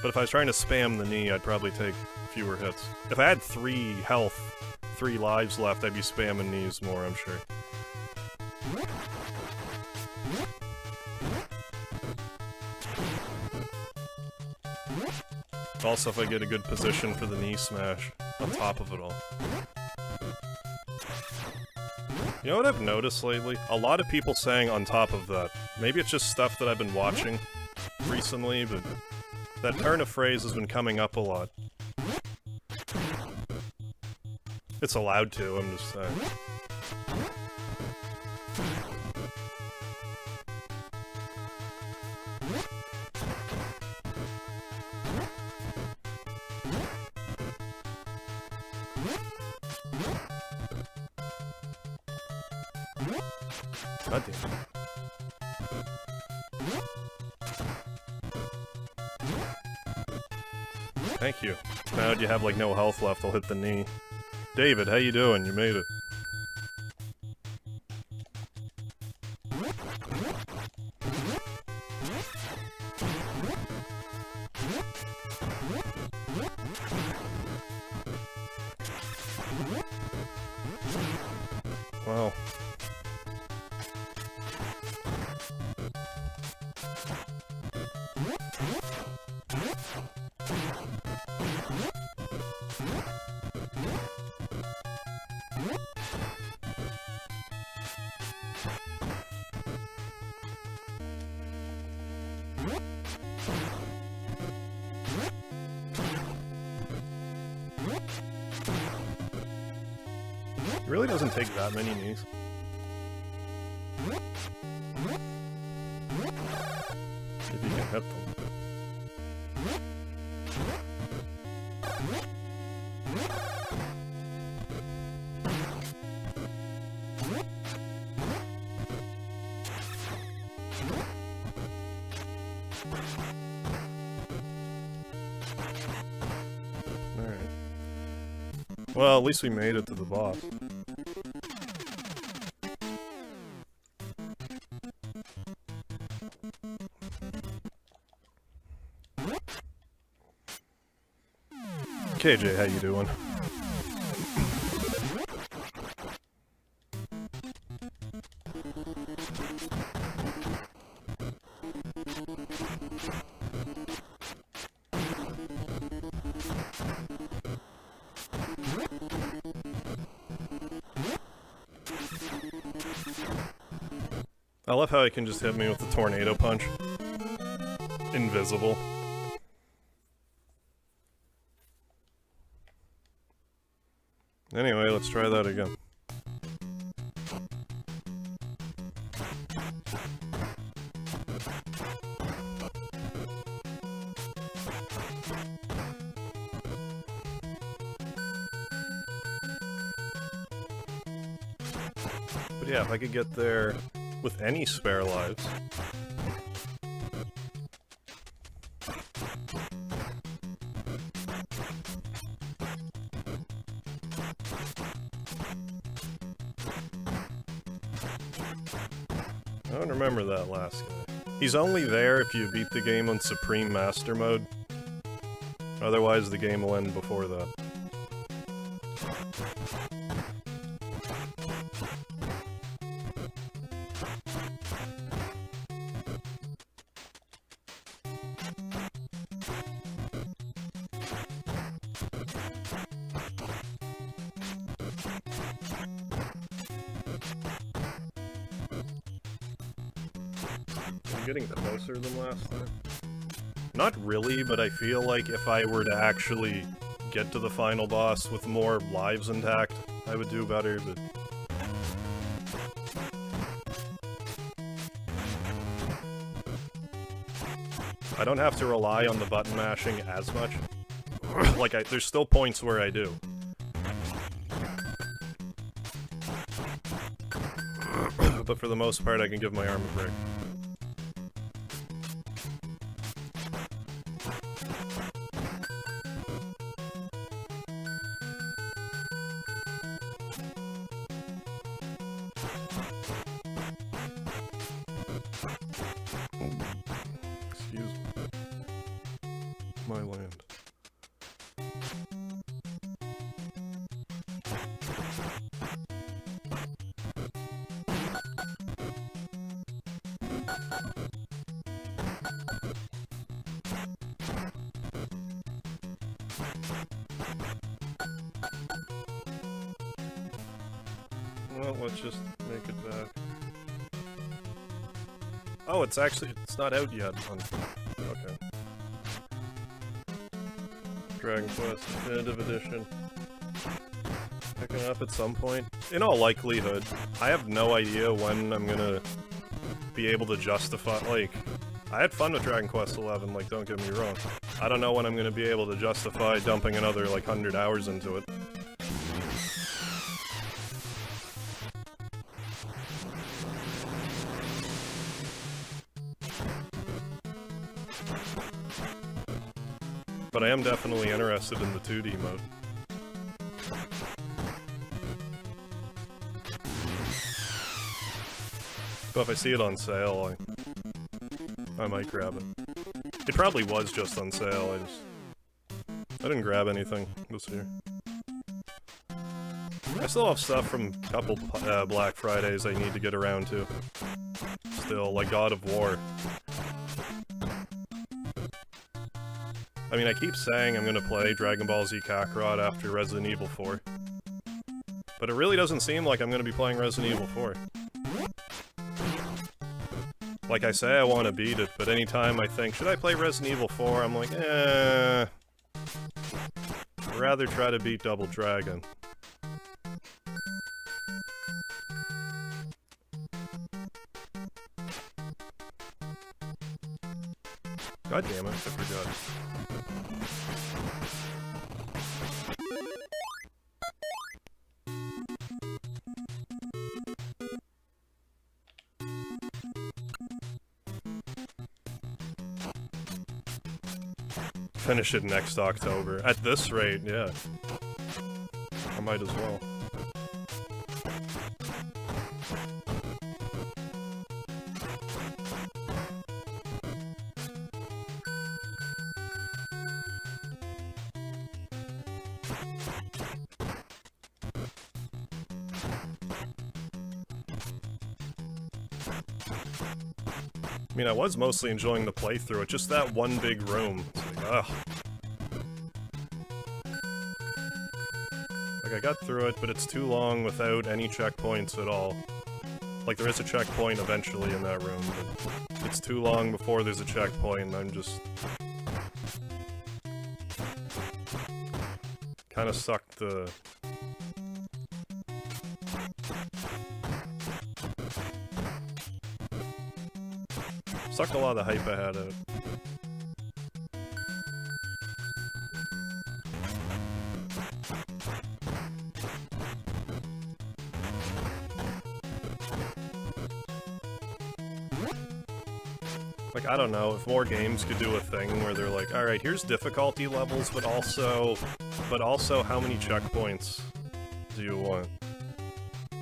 But if I was trying to spam the knee, I'd probably take fewer hits. If I had 3 health, 3 lives left, I'd be spamming knees more, I'm sure. Also, if I get a good position for the knee smash on top of it all. You know what I've noticed lately? A lot of people saying on top of that. Maybe it's just stuff that I've been watching recently, but that turn of phrase has been coming up a lot. It's allowed to, I'm just saying. God damn it. Thank you. Now that you have like no health left, I'll hit the knee. David, how you doing? You made it. Wow. It really doesn't take that many knees. If you can hit them. Alright. Well, at least we made it to the boss. KJ, how you doing? I love how he can just hit me with the tornado punch. Invisible. Anyway, let's try that again. But yeah, if I could get there with any spare lives. I don't remember that last guy. He's only there if you beat the game on Supreme Master Mode. Otherwise, the game will end before that. Getting closer than last time. Not really, but I feel like if I were to actually get to the final boss with more lives intact, I would do better, but... I don't have to rely on the button mashing as much. Like, there's still points where I do. But for the most part, I can give my arm a break. My land. Well, let's just make it back. Oh, it's not out yet. Okay. Dragon Quest Definitive Edition. Picking up at some point. In all likelihood. I have no idea when I'm gonna be able to justify, like... I had fun with Dragon Quest XI, like, don't get me wrong. I don't know when I'm gonna be able to justify dumping another, like, 100 hours into it. But I am definitely interested in the 2D mode. But if I see it on sale, I might grab it. It probably was just on sale, I didn't grab anything this year. I still have stuff from a couple Black Fridays I need to get around to. Still, like God of War. I mean, I keep saying I'm gonna play Dragon Ball Z Kakarot after Resident Evil 4. But it really doesn't seem like I'm gonna be playing Resident Evil 4. Like I say, I want to beat it, but anytime I think, should I play Resident Evil 4? I'm like, I'd rather try to beat Double Dragon. God damn it, I forgot. Finish it next October. At this rate, yeah. might as well. I mean, I was mostly enjoying the playthrough, it's just that one big room. It's like, ugh. Like, I got through it, but it's too long without any checkpoints at all. Like, there is a checkpoint eventually in that room, but it's too long before there's a checkpoint, and I'm just... kinda sucked the... Sucked a lot of the hype I had out. Like, I don't know, if more games could do a thing where they're like, alright, here's difficulty levels, but also how many checkpoints do you want? Do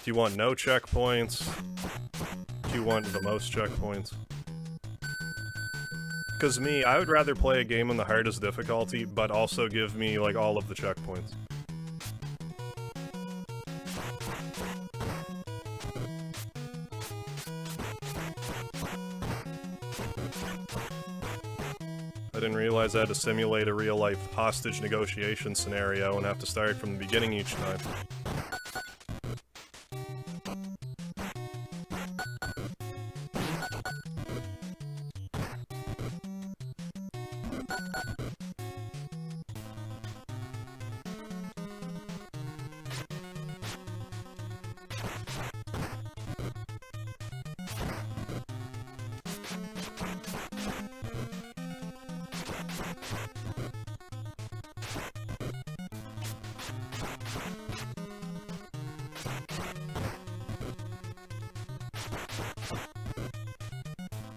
you want no checkpoints? Do you want the most checkpoints? Because me, I would rather play a game on the hardest difficulty, but also give me, like, all of the checkpoints. I didn't realize I had to simulate a real-life hostage negotiation scenario and have to start from the beginning each time.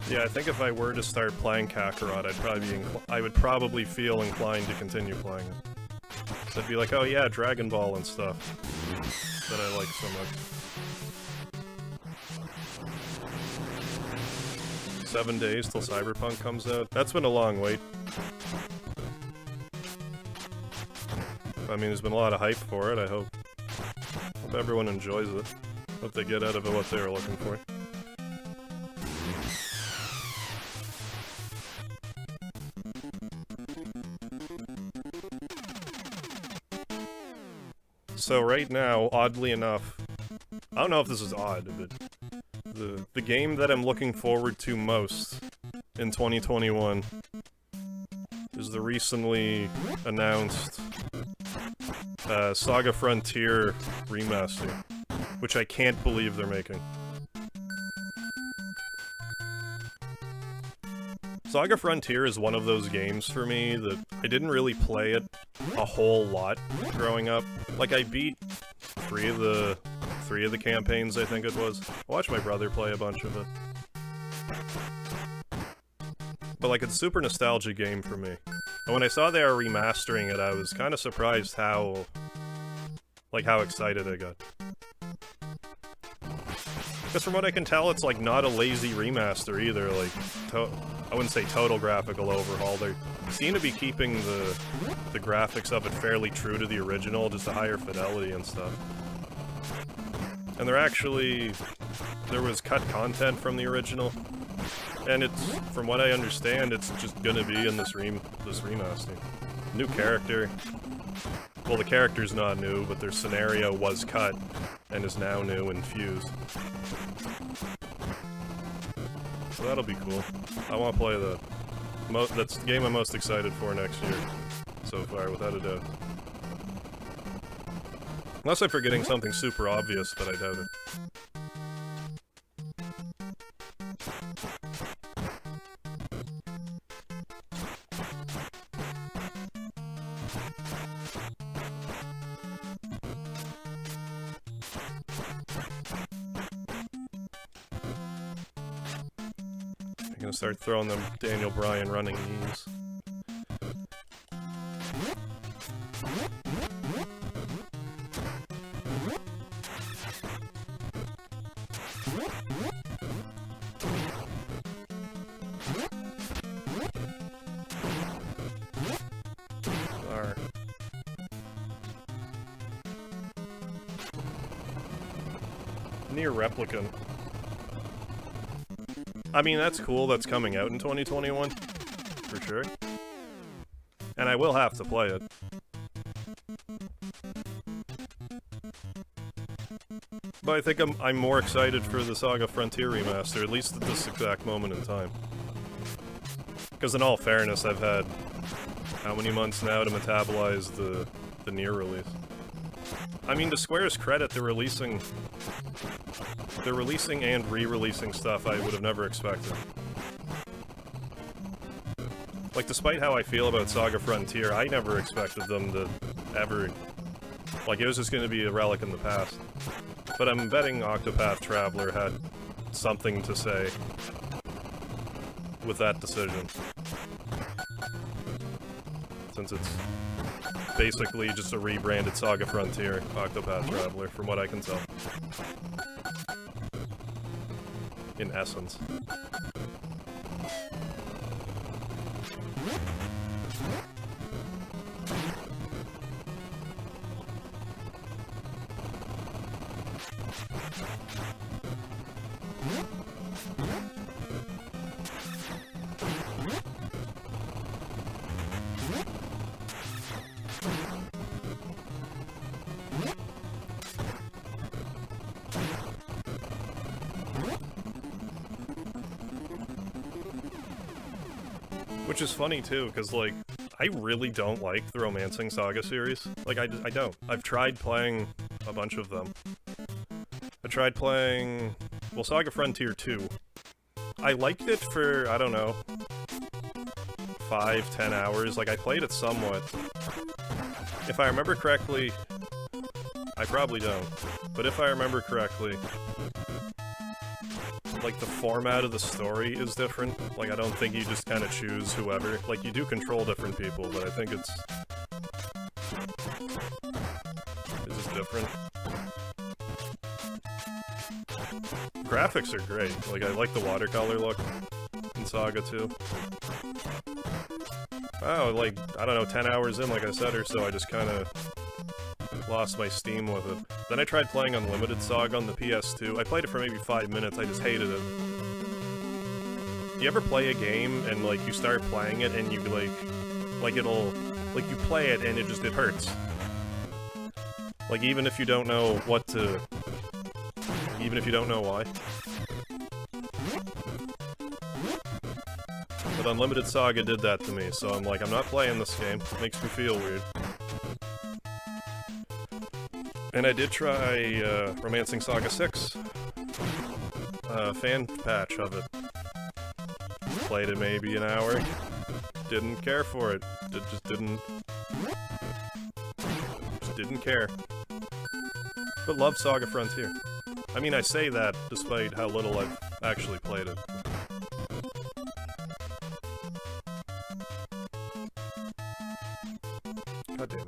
Yeah, I think if I were to start playing Kakarot, I would probably feel inclined to continue playing it. So I'd be like, oh yeah, Dragon Ball and stuff that I like so much. 7 days till Cyberpunk comes out. That's been a long wait. I mean, there's been a lot of hype for it, I hope. Hope everyone enjoys it. Hope they get out of it what they were looking for. So right now, oddly enough, I don't know if this is odd, but the game that I'm looking forward to most in 2021 is the recently announced Saga Frontier remaster, which I can't believe they're making. Saga Frontier is one of those games for me that I didn't really play it a whole lot growing up. Like, I beat three of the campaigns, I think it was. I watched my brother play a bunch of it. But, like, it's a super nostalgic game for me. And when I saw they were remastering it, I was kind of surprised how excited I got. Because from what I can tell, it's, like, not a lazy remaster either, like, I wouldn't say total graphical overhaul. They seem to be keeping the graphics of it fairly true to the original, just a higher fidelity and stuff. And there was cut content from the original, and it's, from what I understand, it's just gonna be in this remaster. New character. Well, the character's not new, but their scenario was cut, and is now new and fused. So that'll be cool. I want to play that. That's the game I'm most excited for next year, so far, without a doubt. Unless I'm forgetting something super obvious, but I doubt it. I'm gonna start throwing them Daniel Bryan running knees. Near Replicant. I mean, that's cool, that's coming out in 2021. For sure. And I will have to play it. But I think I'm more excited for the Saga Frontier remaster, at least at this exact moment in time. Because in all fairness, I've had how many months now to metabolize the Nier release? I mean, to Square's credit, they're releasing and re-releasing stuff I would have never expected. Like, despite how I feel about Saga Frontier, I never expected them to ever... Like, it was just gonna be a relic in the past. But I'm betting Octopath Traveler had something to say with that decision. Since it's basically just a rebranded Saga Frontier, Octopath Traveler, from what I can tell. In essence. Which is funny too, because like, I really don't like the Romancing Saga series. Like, I don't. I've tried playing a bunch of them. I tried playing, well, Saga Frontier 2. I liked it for, I don't know, 5-10 hours. Like, I played it somewhat. If I remember correctly, I probably don't, but if I remember correctly, like, the format of the story is different. Like, I don't think you just kind of choose whoever. Like, you do control different people, but I think it's just different. Graphics are great. Like, I like the watercolor look in Saga 2. Oh, like, I don't know, 10 hours in, like I said, or so, I just kind of lost my steam with it. Then I tried playing Unlimited Saga on the PS2. I played it for maybe 5 minutes, I just hated it. You ever play a game and, like, you start playing it and you, like it'll, like, you play it and it hurts. Like, even if you don't know what to, even if you don't know why. But Unlimited Saga did that to me, so I'm like, I'm not playing this game. It makes me feel weird. And I did try Romancing Saga 6. Fan patch of it. Played it maybe an hour. Didn't care for it. Just didn't care. But love Saga Frontier. I mean, I say that despite how little I've actually played it. God damn it.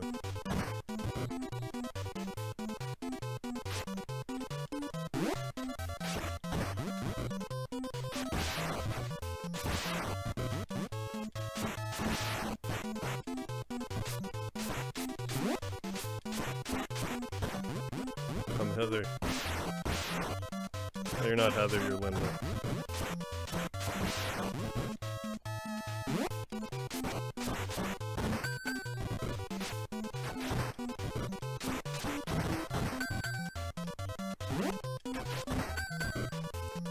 Come hither. No, you're not Heather, you're Linda.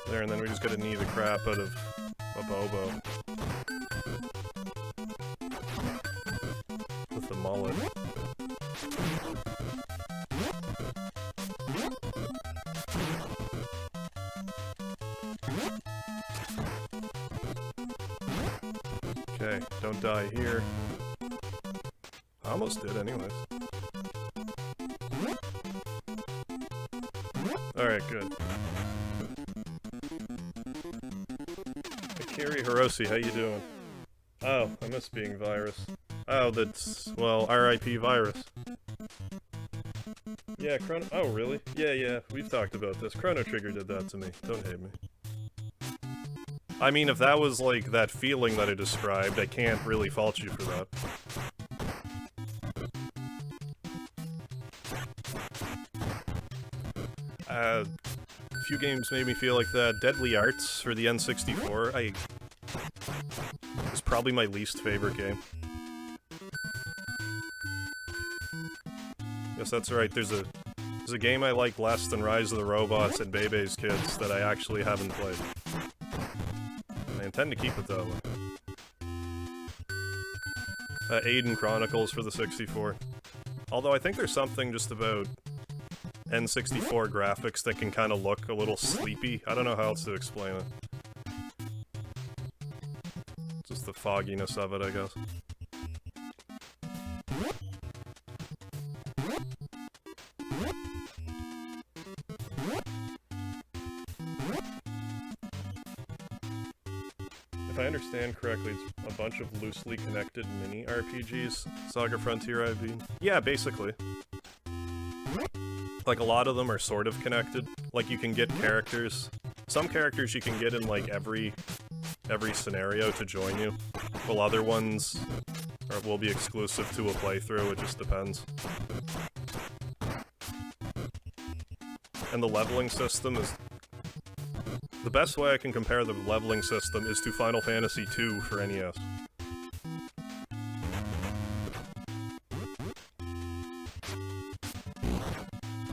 There, and then we just gotta knee the crap out of a Bobo. With the mullet. Okay, don't die here. I almost did anyways. Alright, good. Akiri Hiroshi, how you doing? Oh, I miss being Virus. Oh, that's, well, RIP Virus. Yeah, Chrono- oh, really? Yeah, we've talked about this. Chrono Trigger did that to me. Don't hate me. I mean, if that was, like, that feeling that I described, I can't really fault you for that. few games made me feel like that. Deadly Arts for the N64, is probably my least favorite game. Yes, that's right. There's a game I like less than Rise of the Robots and Bebe's Kids that I actually haven't played. And I intend to keep it that way. Aiden Chronicles for the 64. Although I think there's something just about N64 graphics that can kind of look a little sleepy. I don't know how else to explain it. Just the fogginess of it, I guess. If I understand correctly, it's a bunch of loosely connected mini RPGs. Saga Frontier IV. Yeah, basically. Like, a lot of them are sort of connected. Like, you can get characters. Some characters you can get in, like, every scenario to join you. While other ones will be exclusive to a playthrough, it just depends. And the leveling system is... The best way I can compare the leveling system is to Final Fantasy II for NES.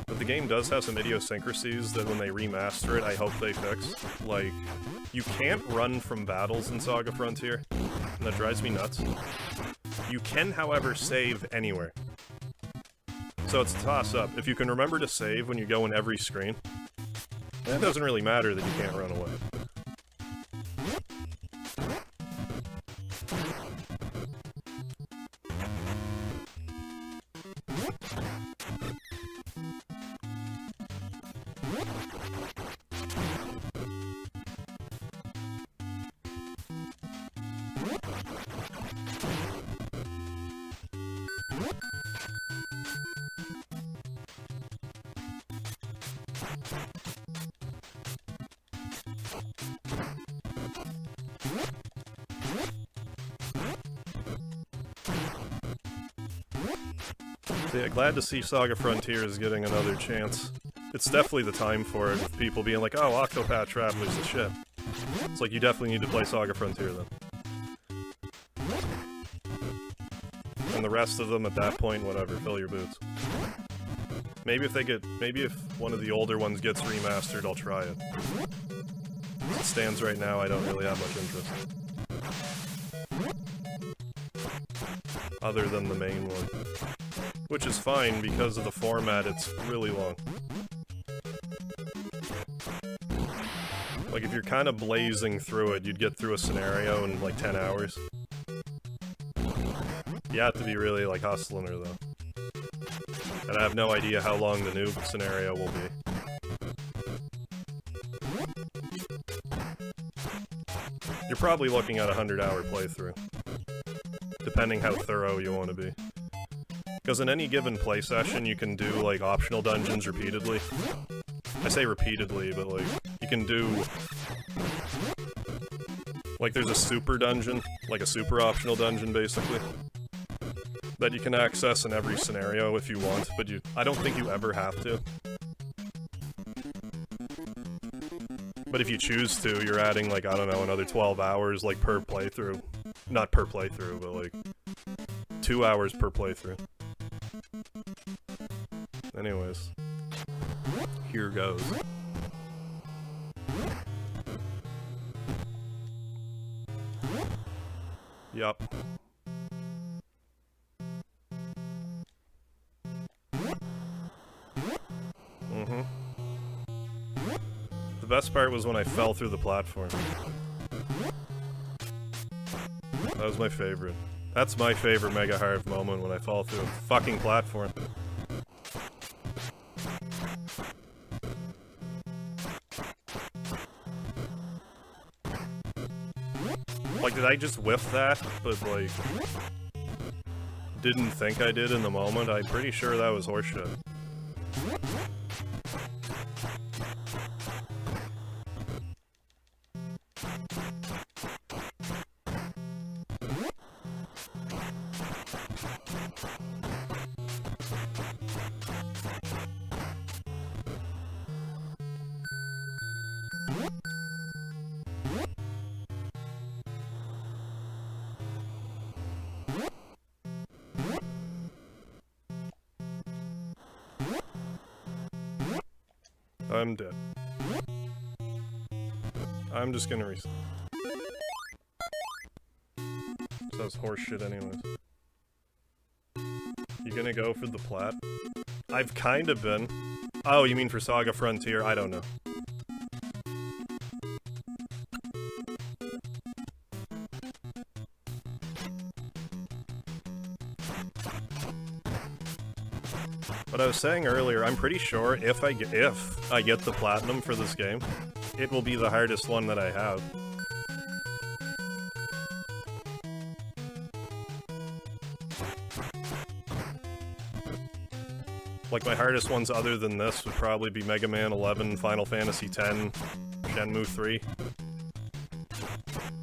But the game does have some idiosyncrasies that when they remaster it, I hope they fix. Like, you can't run from battles in Saga Frontier, and that drives me nuts. You can, however, save anywhere. So it's a toss-up. If you can remember to save when you go in every screen, it doesn't really matter that you can't run away. So yeah, glad to see Saga Frontier is getting another chance. It's definitely the time for it, with people being like, oh, Octopath Traveler's the shit. It's like, you definitely need to play Saga Frontier then. And the rest of them, at that point, whatever, fill your boots. Maybe if one of the older ones gets remastered, I'll try it. As it stands right now, I don't really have much interest. Other than the main one. Which is fine, because of the format, it's really long. Like, if you're kind of blazing through it, you'd get through a scenario in, like, 10 hours. You have to be really, like, hustling her, though. And I have no idea how long the new scenario will be. You're probably looking at a 100-hour playthrough. Depending how thorough you want to be. Because in any given play session, you can do, like, optional dungeons repeatedly. I say repeatedly, but, like, you can do... Like, there's a super dungeon, like a super optional dungeon, basically, that you can access in every scenario if you want, but I don't think you ever have to. But if you choose to, you're adding, like, I don't know, another 12 hours, like, per playthrough. Not per playthrough, but, like, 2 hours per playthrough. Anyways, here goes. Yup. Mm-hmm. The best part was when I fell through the platform. That was my favorite. That's my favorite Mega Harv moment, when I fall through a fucking platform. Like, did I just whiff that, but, like, didn't think I did in the moment? I'm pretty sure that was horseshit. I'm dead. I'm just gonna reset. That's horseshit anyways. You gonna go for the plat? I've kinda been. Oh, you mean for Saga Frontier? I don't know. What I was saying earlier, I'm pretty sure if I get the platinum for this game, it will be the hardest one that I have. Like, my hardest ones other than this would probably be Mega Man 11, Final Fantasy X, Shenmue 3.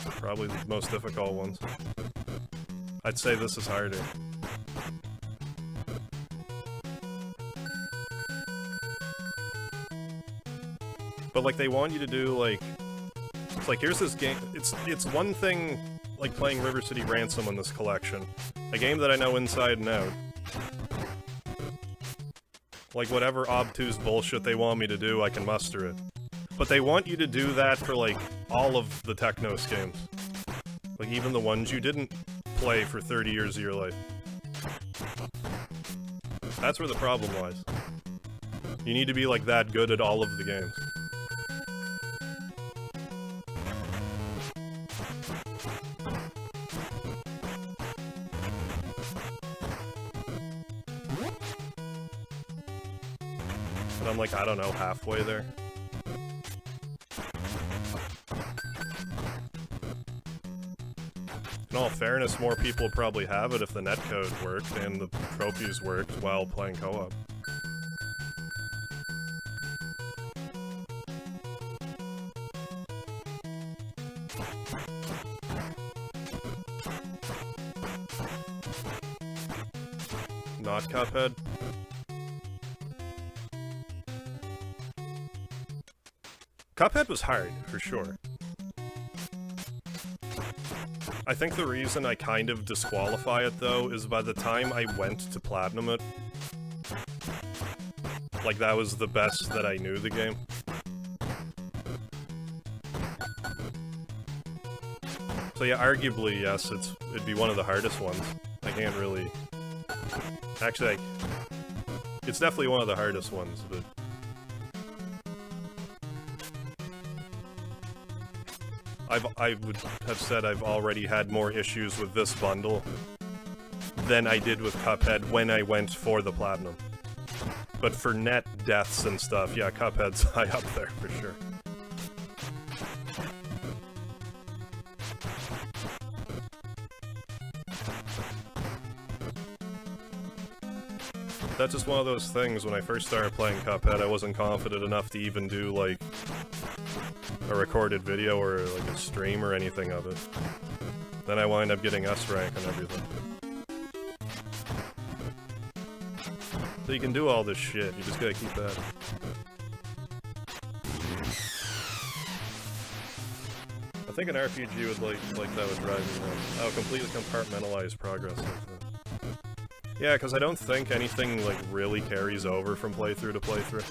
Probably the most difficult ones. I'd say this is harder. But, like, they want you to do, like... It's like, here's this game... It's one thing, like, playing River City Ransom on this collection. A game that I know inside and out. Like, whatever obtuse bullshit they want me to do, I can muster it. But they want you to do that for, like, all of the Technos games. Like, even the ones you didn't play for 30 years of your life. That's where the problem lies. You need to be, like, that good at all of the games. But I'm like, I don't know, halfway there. In all fairness, more people probably have it if the netcode worked and the trophies worked while playing co-op. Not Cuphead? Cuphead was hard, for sure. I think the reason I kind of disqualify it, though, is by the time I went to Platinum it, like, that was the best that I knew the game. So yeah, arguably, yes, it'd be one of the hardest ones. I can't really... Actually, it's definitely one of the hardest ones, but... I would have said I've already had more issues with this bundle than I did with Cuphead when I went for the Platinum. But for net deaths and stuff, yeah, Cuphead's high up there for sure. That's just one of those things, when I first started playing Cuphead, I wasn't confident enough to even do, like, a recorded video or, like, a stream or anything of it. Then I wind up getting S-rank and everything. So you can do all this shit, you just gotta keep at it. I think an RPG would like that would drive me nuts. Oh, completely compartmentalized progress like that. Yeah, because I don't think anything, like, really carries over from playthrough to playthrough.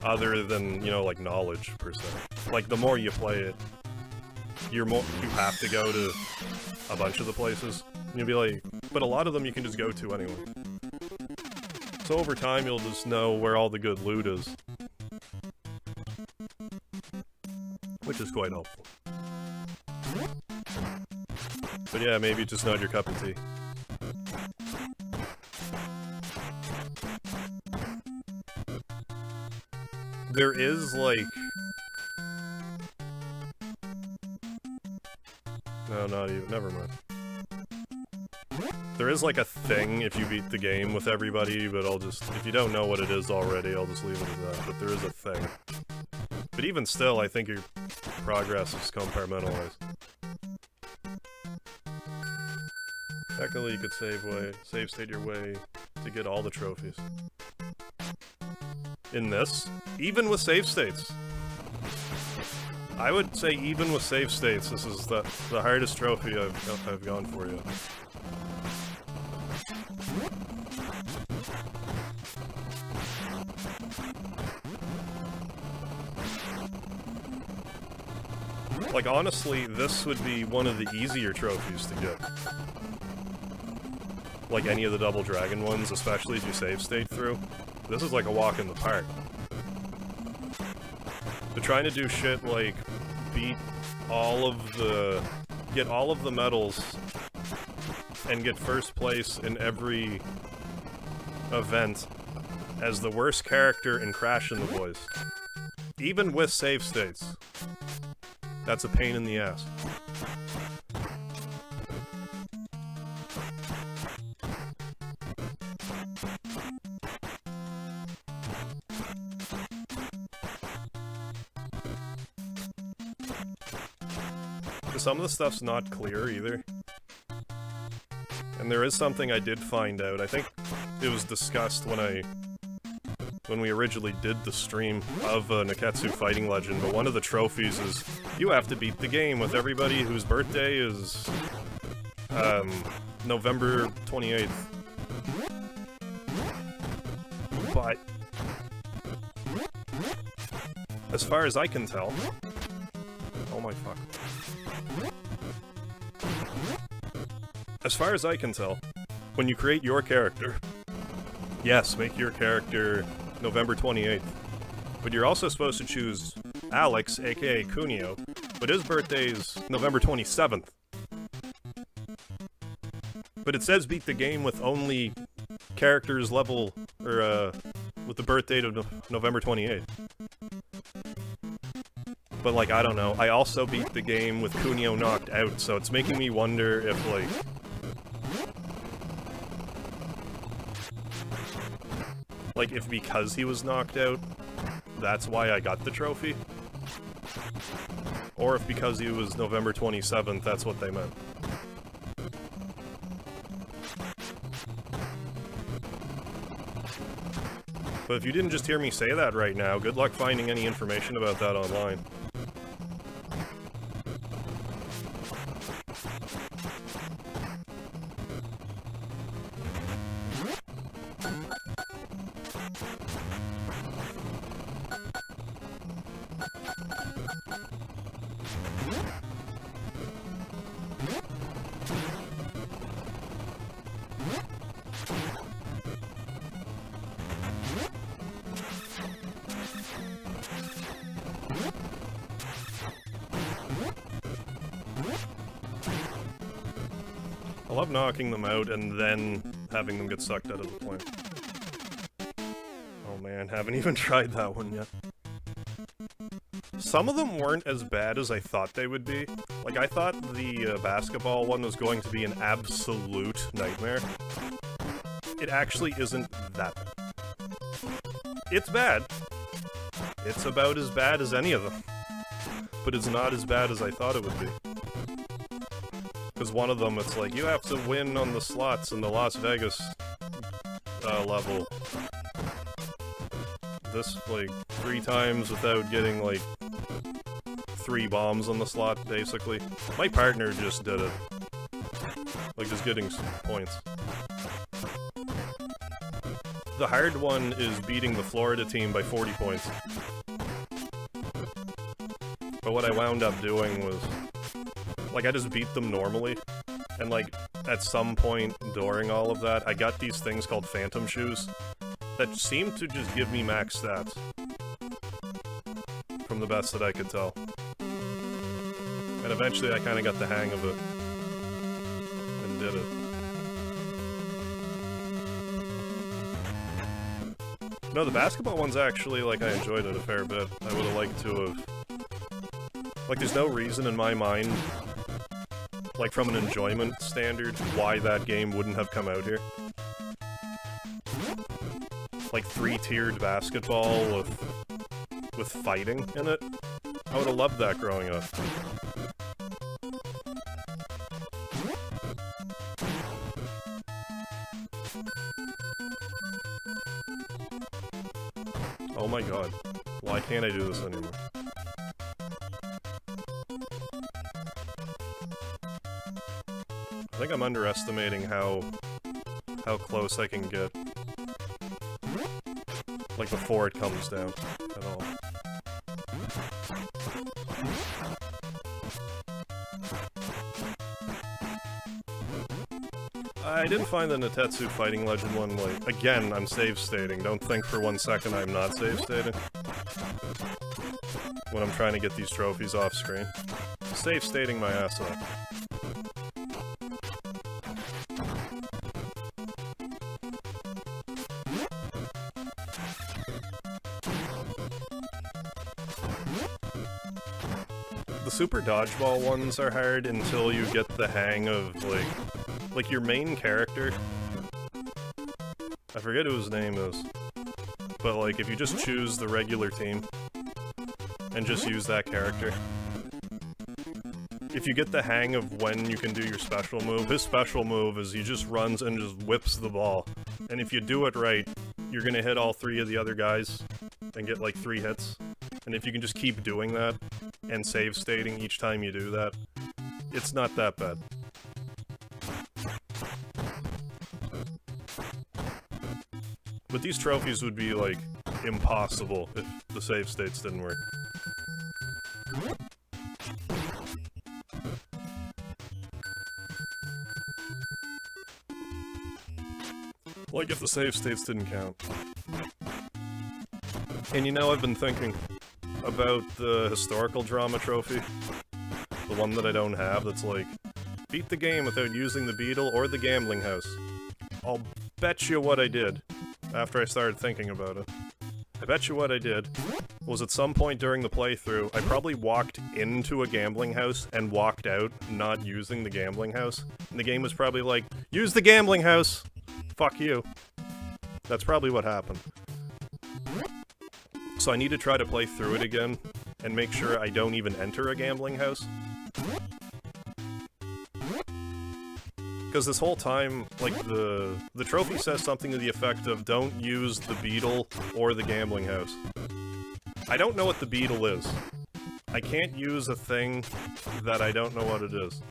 Other than, you know, like, knowledge, per se. Like, the more you play it, you have to go to a bunch of the places. And you'll be like, but a lot of them you can just go to anyway. So over time, you'll just know where all the good loot is. Which is quite helpful. But yeah, maybe it's just not your cup of tea. There is, like... No, not even. Never mind. There is, like, a thing if you beat the game with everybody, but I'll just... If you don't know what it is already, I'll just leave it at that. But there is a thing. But even still, I think your progress is compartmentalized. Technically, you could save state your way to get all the trophies. In this, even with save states. I would say even with save states, this is the hardest trophy I've gone for yet. Like, honestly, this would be one of the easier trophies to get. Like any of the Double Dragon ones, especially if you save state through. This is like a walk in the park. They're trying to do shit like beat all of the... get all of the medals and get first place in every event as the worst character in Crash and the Boys. Even with save states. That's a pain in the ass. Some of the stuff's not clear either. And there is something I did find out. I think it was discussed when we originally did the stream of Neketsu Fighting Legend, but one of the trophies is you have to beat the game with everybody whose birthday is November 28th. But as far as I can tell... Oh my fuck. As far as I can tell, when you create your character, yes, make your character November 28th, but you're also supposed to choose Alex, aka Kunio, but his birthday is November 27th. But it says beat the game with only characters level, or with the birth date of November 28th. But like, I don't know, I also beat the game with Kunio knocked out, so it's making me wonder if like... Like, if because he was knocked out, that's why I got the trophy? Or if because he was November 27th, that's what they meant. But if you didn't just hear me say that right now, good luck finding any information about that online. I love knocking them out and then having them get sucked out of the plant. Oh man, haven't even tried that one yet. Some of them weren't as bad as I thought they would be. Like, I thought the basketball one was going to be an absolute nightmare. It actually isn't that bad. It's bad. It's about as bad as any of them. But it's not as bad as I thought it would be. Because one of them, it's like, you have to win on the slots in the Las Vegas level. This, like, 3 times without getting, like, 3 bombs on the slot, basically. My partner just did it. Like, just getting some points. The hard one is beating the Florida team by 40 points. But what I wound up doing was... Like, I just beat them normally, and like, at some point during all of that, I got these things called Phantom Shoes that seemed to just give me max stats. From the best that I could tell. And eventually I kinda got the hang of it. And did it. No, the basketball one's actually, like, I enjoyed it a fair bit. I would've liked to have... Like, there's no reason in my mind... Like, from an enjoyment standard, why that game wouldn't have come out here. Like, 3-tiered basketball with fighting in it. I would've loved that growing up. Oh my god. Why can't I do this anymore? I think I'm underestimating how close I can get. Like, before it comes down at all. I didn't find the Netetsu Fighting Legend one, like, again, I'm save stating. Don't think for 1 second I'm not save stating. When I'm trying to get these trophies off screen. Save stating my ass off. The Super Dodgeball ones are hard until you get the hang of, like your main character. I forget who his name is. But, like, if you just choose the regular team and just use that character. If you get the hang of when you can do your special move, his special move is he just runs and just whips the ball. And if you do it right, you're gonna hit all 3 of the other guys and get, like, 3 hits. And if you can just keep doing that, and save stating each time you do that, it's not that bad. But these trophies would be, like, impossible if the save states didn't work. Like if the save states didn't count. And you know, I've been thinking about the historical drama trophy. The one that I don't have that's like, beat the game without using the beetle or the gambling house. I'll bet you what I did after I started thinking about it. I bet you what I did was at some point during the playthrough, I probably walked into a gambling house and walked out not using the gambling house. And the game was probably like, use the gambling house! Fuck you. That's probably what happened. So I need to try to play through it again, and make sure I don't even enter a gambling house. Because this whole time, like, the trophy says something to the effect of, don't use the beetle or the gambling house. I don't know what the beetle is. I can't use a thing that I don't know what it is.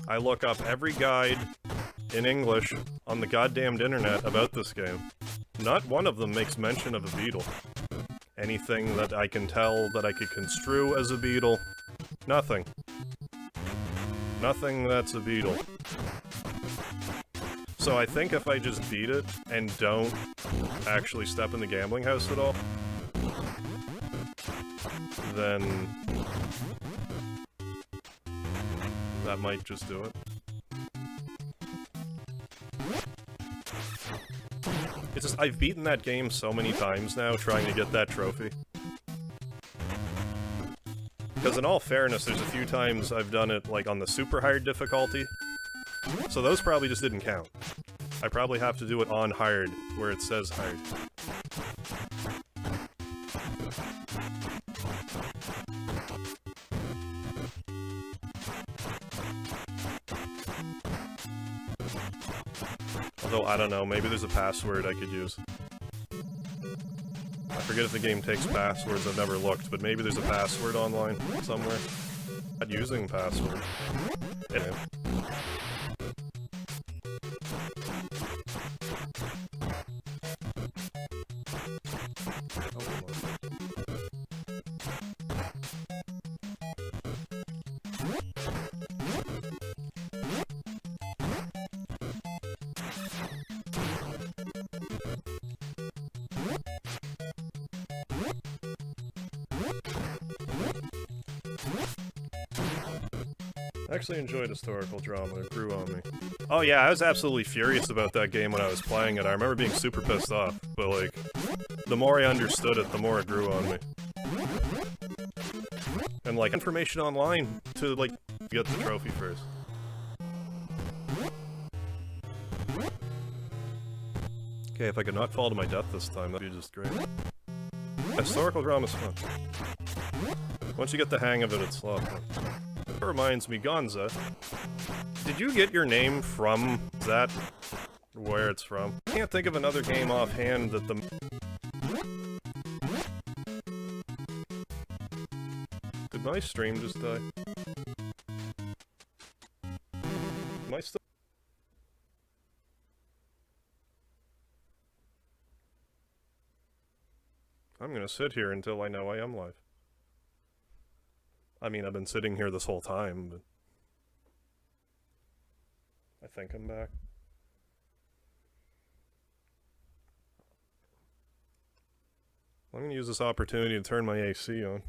I look up every guide in English on the goddamned internet about this game. Not one of them makes mention of a beetle. Anything that I can tell that I could construe as a beetle, nothing. Nothing that's a beetle. So I think if I just beat it and don't actually step in the gambling house at all, then that might just do it. It's just, I've beaten that game so many times now, trying to get that trophy. Because in all fairness, there's a few times I've done it, like, on the super hard difficulty. So those probably just didn't count. I probably have to do it on hard, where it says hard. Although, I don't know, maybe there's a password I could use. I forget if the game takes passwords, I've never looked, but maybe there's a password online somewhere. Not using password. Anyway. I actually enjoyed historical drama, it grew on me. Oh yeah, I was absolutely furious about that game when I was playing it. I remember being super pissed off, but like, the more I understood it, the more it grew on me. And like, information online to like, get the trophy first. Okay, if I could not fall to my death this time, that'd be just great. Historical drama's fun. Once you get the hang of it, it's a lot of fun. That reminds me, Gonza, did you get your name from that? Where it's from? I can't think of another game offhand that the... Did my stream just die? Am I still... I'm gonna sit here until I know I am live. I mean, I've been sitting here this whole time, but... I think I'm back. I'm gonna use this opportunity to turn my AC on.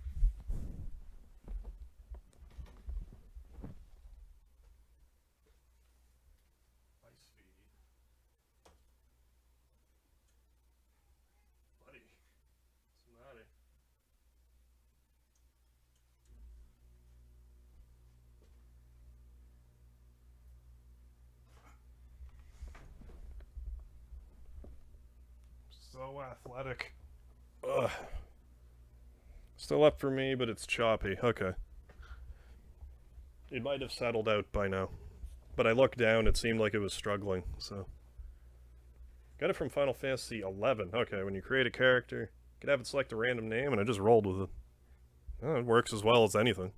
Buddy, it's naughty. So athletic. Ugh. Still up for me, but it's choppy. Okay. It might have settled out by now. But I looked down, it seemed like it was struggling, so... Got it from Final Fantasy XI. Okay, when you create a character, you can have it select a random name, and I just rolled with it. Oh, it works as well as anything.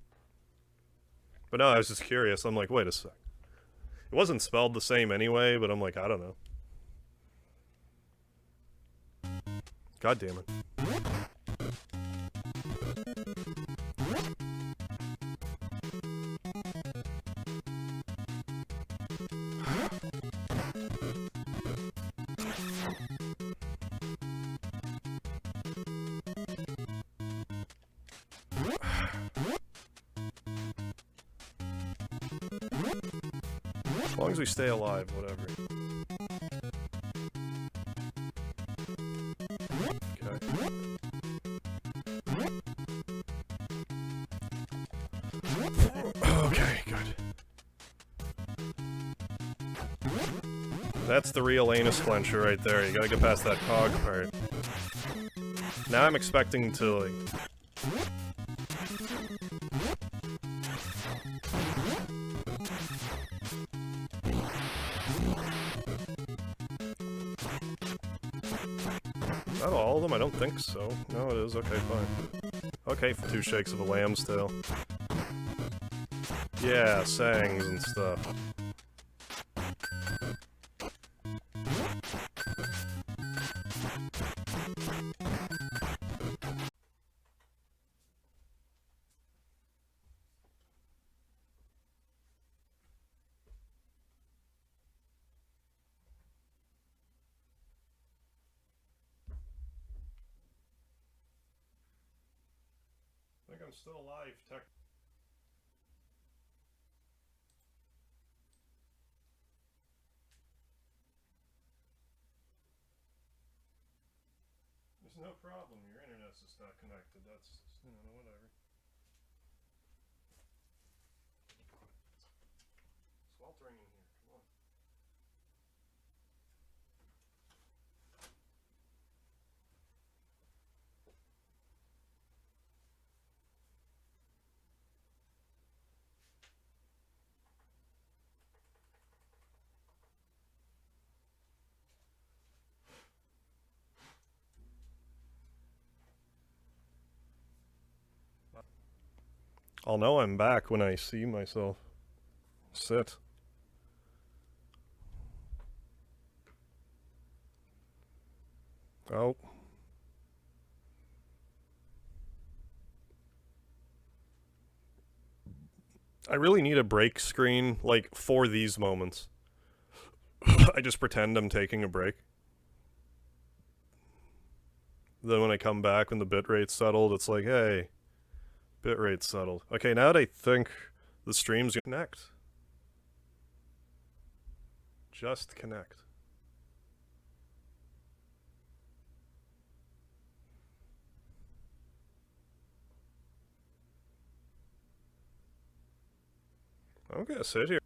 But no, I was just curious. I'm like, wait a sec. It wasn't spelled the same anyway, but I'm like, I don't know. God damn it. As long as we stay alive, whatever. Okay, good. That's the real anus clencher right there. You gotta get past that cog part. Now I'm expecting to, like... Not all of them? I don't think so. No, it is. Okay, fine. Okay, 2 shakes of a lamb's tail. Yeah, sangs and stuff. I think I'm still alive, tech. There's no problem. Your internet's just not connected. That's, you know, whatever. Sweltering in here. Come on. I'll know I'm back when I see myself. Sit. Oh. I really need a break screen, like, for these moments. I just pretend I'm taking a break. Then when I come back, when the bitrate's settled, it's like, hey, bitrate's settled. Okay, now that I think the stream's gonna connect. Just connect. I'm gonna sit here.